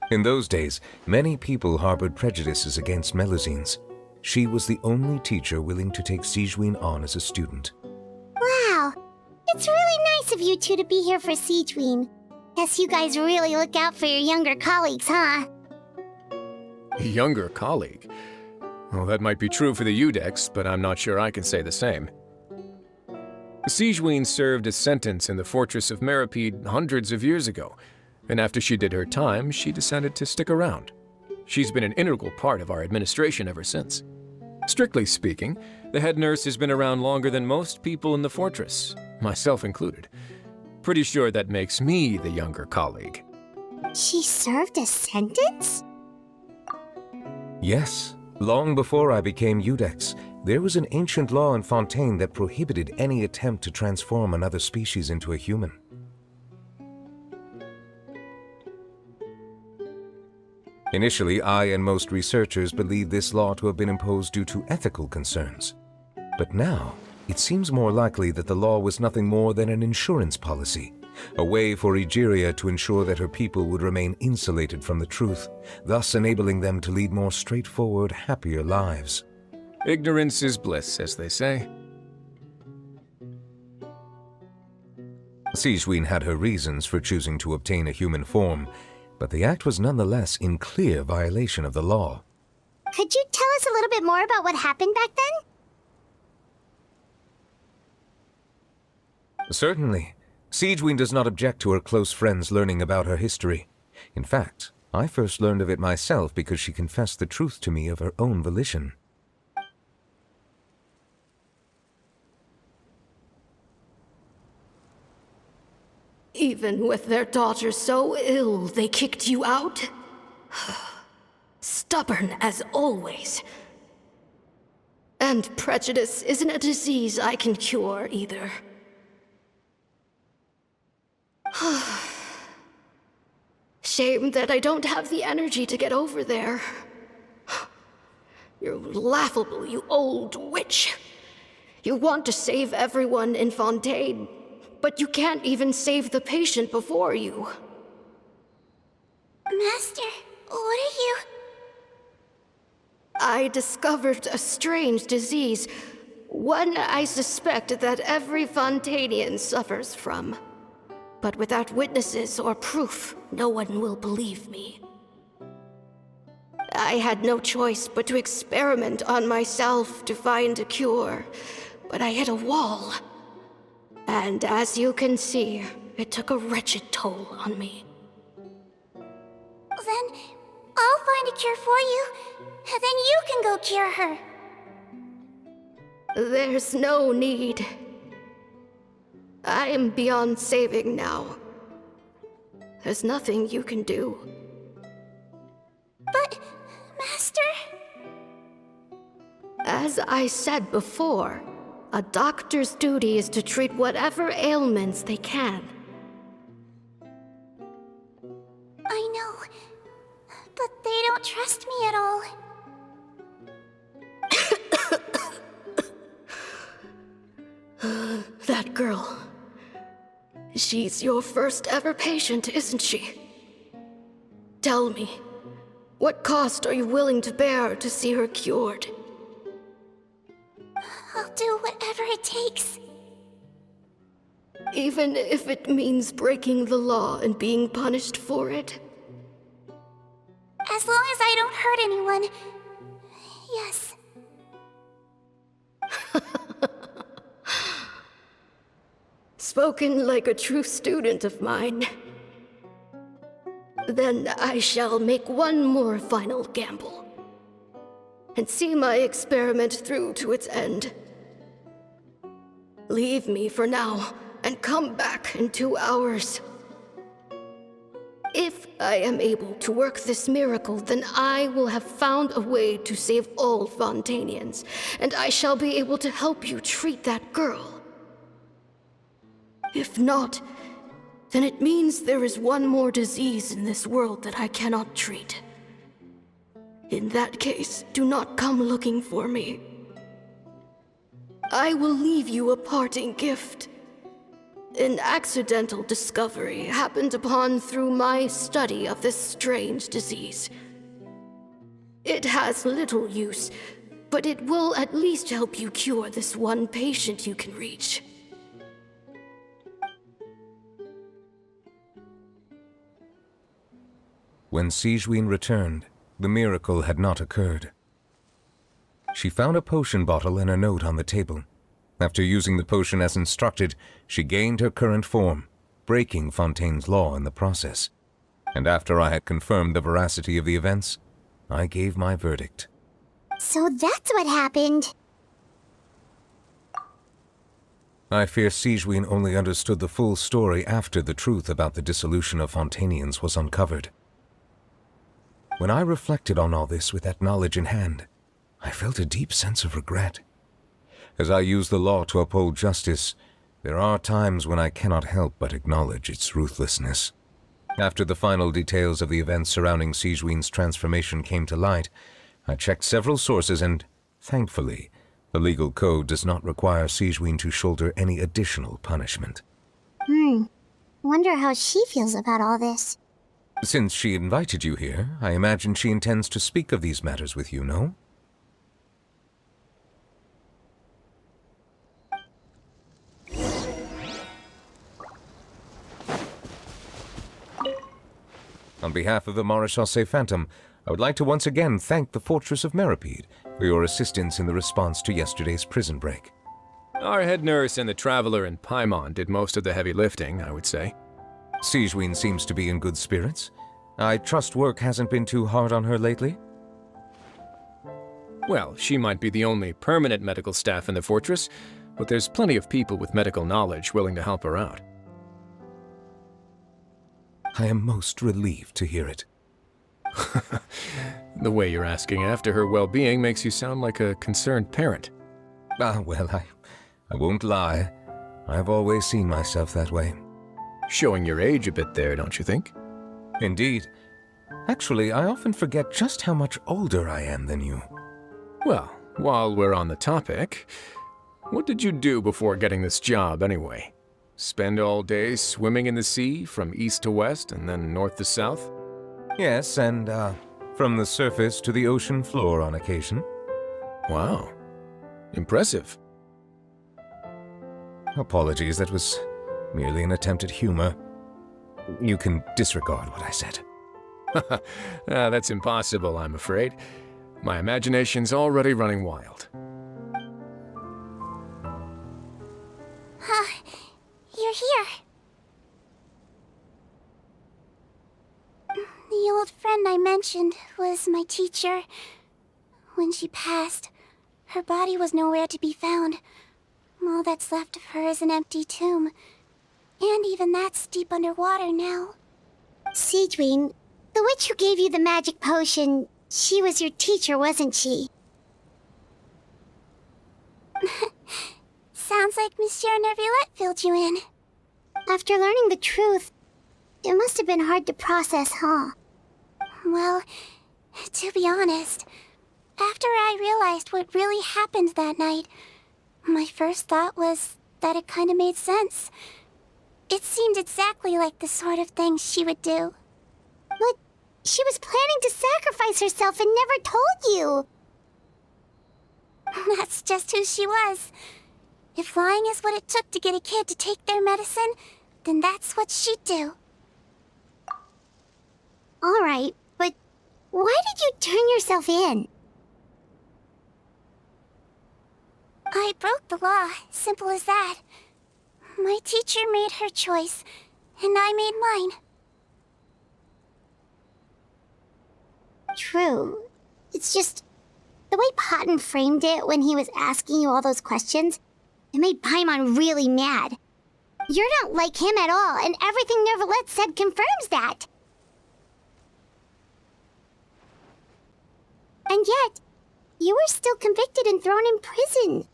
In those days, many people harbored prejudices against Melusines. She was the only teacher willing to take Sijwin on as a student. Wow. It's really nice of you two to be here for Sijwin. Guess you guys really look out for your younger colleagues, huh? Younger colleague? Well, that might be true for the UDEX, but I'm not sure I can say the same. Sijwin served a sentence in the fortress of Meripede hundreds of years ago, and after she did her time, she decided to stick around. She's been an integral part of our administration ever since. Strictly speaking, the head nurse has been around longer than most people in the fortress, myself included. Pretty sure that makes me the younger colleague. She served a sentence? Yes. Long before I became Udex, there was an ancient law in Fontaine that prohibited any attempt to transform another species into a human. Initially, I and most researchers believed this law to have been imposed due to ethical concerns. But now, it seems more likely that the law was nothing more than an insurance policy, a way for Egeria to ensure that her people would remain insulated from the truth, thus enabling them to lead more straightforward, happier lives. Ignorance is bliss, as they say. Sijwin had her reasons for choosing to obtain a human form, but the act was nonetheless in clear violation of the law. Could you tell us a little bit more about what happened back then? Certainly. Sijwin does not object to her close friends learning about her history. In fact, I first learned of it myself because she confessed the truth to me of her own volition. Even with their daughter so ill, they kicked you out? Stubborn as always. And prejudice isn't a disease I can cure either. Shame that I don't have the energy to get over there. You're laughable, you old witch. You want to save everyone in Fontaine, but you can't even save the patient before you. Master, what are you... I discovered a strange disease, one I suspect that every Fontainian suffers from. But without witnesses or proof, no one will believe me. I had no choice but to experiment on myself to find a cure, but I hit a wall. And as you can see, it took a wretched toll on me. Then I'll find a cure for you, and then you can go cure her. There's no need. I am beyond saving now. There's nothing you can do. But, Master... As I said before, a doctor's duty is to treat whatever ailments they can. I know, but they don't trust me at all. That girl. She's your first ever patient, isn't she? Tell me, what cost are you willing to bear to see her cured? I'll do whatever it takes. Even if it means breaking the law and being punished for it? As long as I don't hurt anyone. Yes. Spoken like a true student of mine. Then I shall make one more final gamble. And see my experiment through to its end. Leave me for now, and come back in 2 hours. If I am able to work this miracle, then I will have found a way to save all Fontainians, and I shall be able to help you treat that girl. If not, then it means there is one more disease in this world that I cannot treat. In that case, do not come looking for me. I will leave you a parting gift. An accidental discovery happened upon through my study of this strange disease. It has little use, but it will at least help you cure this one patient you can reach. When Sijwin returned, the miracle had not occurred. She found a potion bottle and a note on the table. After using the potion as instructed, she gained her current form, breaking Fontaine's law in the process. And after I had confirmed the veracity of the events, I gave my verdict. So that's what happened. I fear Sijwin only understood the full story after the truth about the dissolution of Fontanians was uncovered. When I reflected on all this with that knowledge in hand, I felt a deep sense of regret. As I use the law to uphold justice, there are times when I cannot help but acknowledge its ruthlessness. After the final details of the events surrounding Sijwin's transformation came to light, I checked several sources and, thankfully, the legal code does not require Sijwin to shoulder any additional punishment. Wonder how she feels about all this. Since she invited you here, I imagine she intends to speak of these matters with you, no? On behalf of the Marechaussee Phantom, I would like to once again thank the Fortress of Meripede for your assistance in the response to yesterday's prison break. Our head nurse and the Traveler in Paimon did most of the heavy lifting, I would say. Sijwin seems to be in good spirits. I trust work hasn't been too hard on her lately? Well, she might be the only permanent medical staff in the fortress, but there's plenty of people with medical knowledge willing to help her out. I am most relieved to hear it. The way you're asking after her well-being makes you sound like a concerned parent. Well, I won't lie. I've always seen myself that way. Showing your age a bit there, don't you think? Indeed. Actually, I often forget just how much older I am than you. Well, while we're on the topic, what did you do before getting this job anyway? Spend all day swimming in the sea from east to west and then north to south? Yes, and from the surface to the ocean floor on occasion. Wow. Impressive. Apologies, that was merely an attempt at humor. You can disregard what I said. That's impossible, I'm afraid. My imagination's already running wild. You're here. The old friend I mentioned was my teacher. When she passed, her body was nowhere to be found. All that's left of her is an empty tomb. And even that's deep underwater now. Sijwin, the witch who gave you the magic potion, she was your teacher, wasn't she? Sounds like Monsieur Neuvillette filled you in. After learning the truth, it must have been hard to process, huh? Well, to be honest, after I realized what really happened that night, my first thought was that it kind of made sense. It seemed exactly like the sort of thing she would do. But she was planning to sacrifice herself and never told you. That's just who she was. If lying is what it took to get a kid to take their medicine, then that's what she'd do. All right, but why did you turn yourself in? I broke the law, simple as that. My teacher made her choice, and I made mine. True. It's just the way Potton framed it when he was asking you all those questions, it made Paimon really mad. You're not like him at all, and everything Neuvillette said confirms that. And yet, you were still convicted and thrown in prison.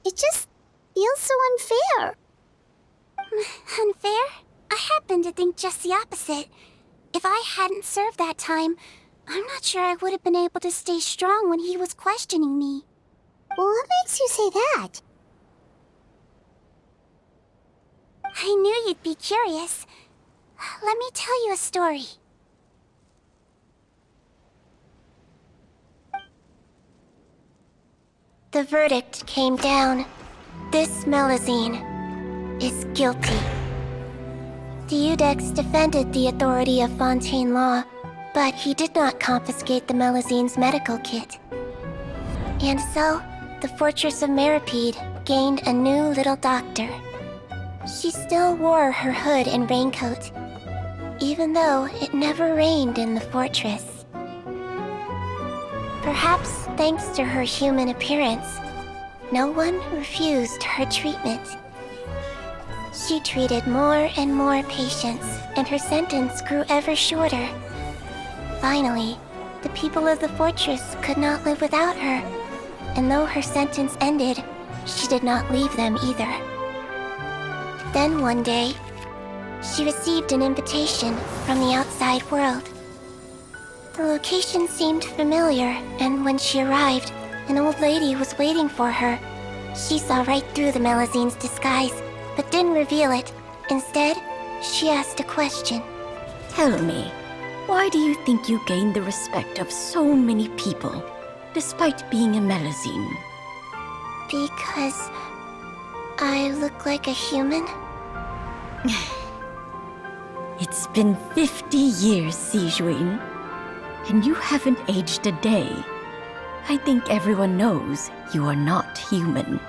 It just feels so unfair. Unfair? I happen to think just the opposite. If I hadn't served that time, I'm not sure I would have been able to stay strong when he was questioning me. What makes you say that? I knew you'd be curious. Let me tell you a story. The verdict came down. This Melusine is guilty. The Iudex defended the authority of Fontaine law, but he did not confiscate the Melusine's medical kit. And so, the Fortress of Meripede gained a new little doctor. She still wore her hood and raincoat, even though it never rained in the fortress. Perhaps thanks to her human appearance, no one refused her treatment. She treated more and more patients, and her sentence grew ever shorter. Finally, the people of the fortress could not live without her, and though her sentence ended, she did not leave them either. Then one day, she received an invitation from the outside world. The location seemed familiar, and when she arrived, an old lady was waiting for her. She saw right through the Melizine's disguise, but didn't reveal it. Instead, she asked a question. Tell me, why do you think you gained the respect of so many people, despite being a Melizine? Because I look like a human? It's been 50 years, Sijwin, and you haven't aged a day. I think everyone knows you are not human.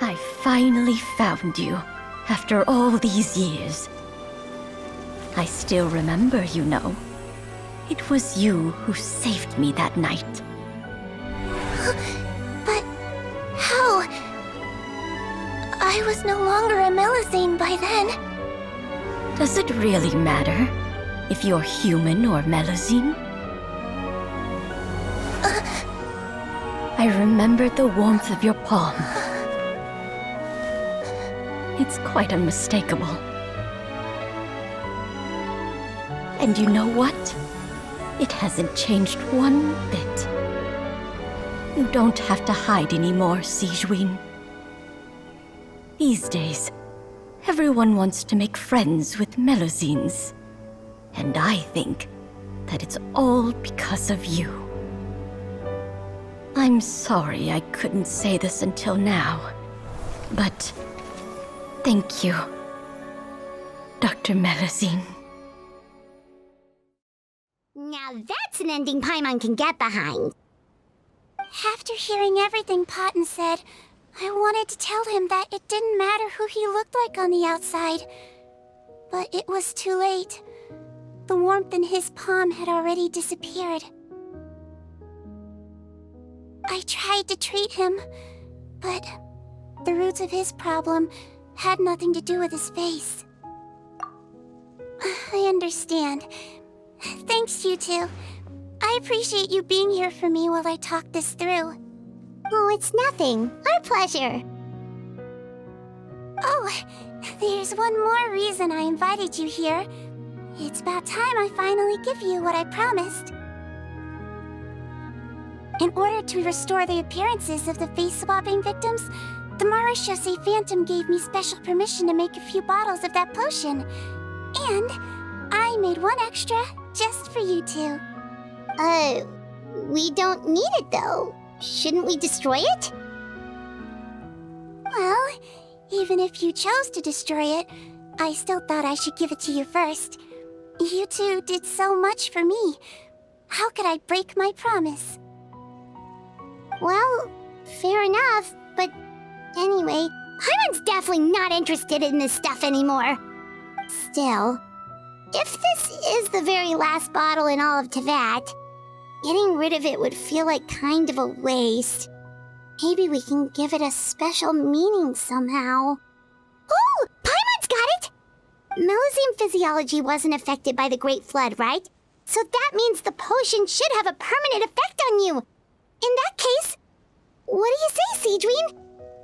I finally found you, after all these years. I still remember, you know. It was you who saved me that night. But how? I was no longer a Melizine by then. Does it really matter if you're human or Melizine? I remembered the warmth of your palm. It's quite unmistakable. And you know what? It hasn't changed one bit. You don't have to hide anymore, Sijwin. These days, everyone wants to make friends with Melizines. And I think that it's all because of you. I'm sorry I couldn't say this until now, but thank you, Dr. Melizine. Now that's an ending Paimon can get behind. After hearing everything Paten said, I wanted to tell him that it didn't matter who he looked like on the outside. But it was too late. The warmth in his palm had already disappeared. I tried to treat him, but the roots of his problem had nothing to do with his face. I understand. Thanks, you two. I appreciate you being here for me while I talk this through. Oh, it's nothing. Our pleasure. Oh, there's one more reason I invited you here. It's about time I finally give you what I promised. In order to restore the appearances of the face-swapping victims, the Marashose Phantom gave me special permission to make a few bottles of that potion. And I made one extra just for you two. We don't need it though. Shouldn't we destroy it? Well, even if you chose to destroy it, I still thought I should give it to you first. You two did so much for me. How could I break my promise? Well, fair enough, but anyway, Paimon's definitely not interested in this stuff anymore. Still, if this is the very last bottle in all of Teyvat, getting rid of it would feel like kind of a waste. Maybe we can give it a special meaning somehow. Oh, Paimon's got it! Melizine physiology wasn't affected by the Great Flood, right? So that means the potion should have a permanent effect on you. In that case, what do you say, Sijwin?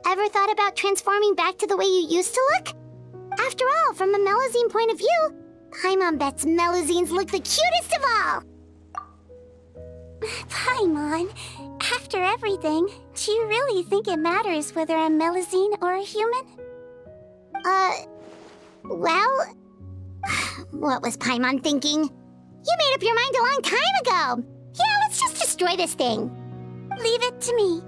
Ever thought about transforming back to the way you used to look? After all, from a Melizine point of view, Paimon bets Melizines look the cutest of all. Paimon, after everything, do you really think it matters whether I'm Melizine or a human? Well, what was Paimon thinking? You made up your mind a long time ago. Yeah, let's just destroy this thing. Leave it to me.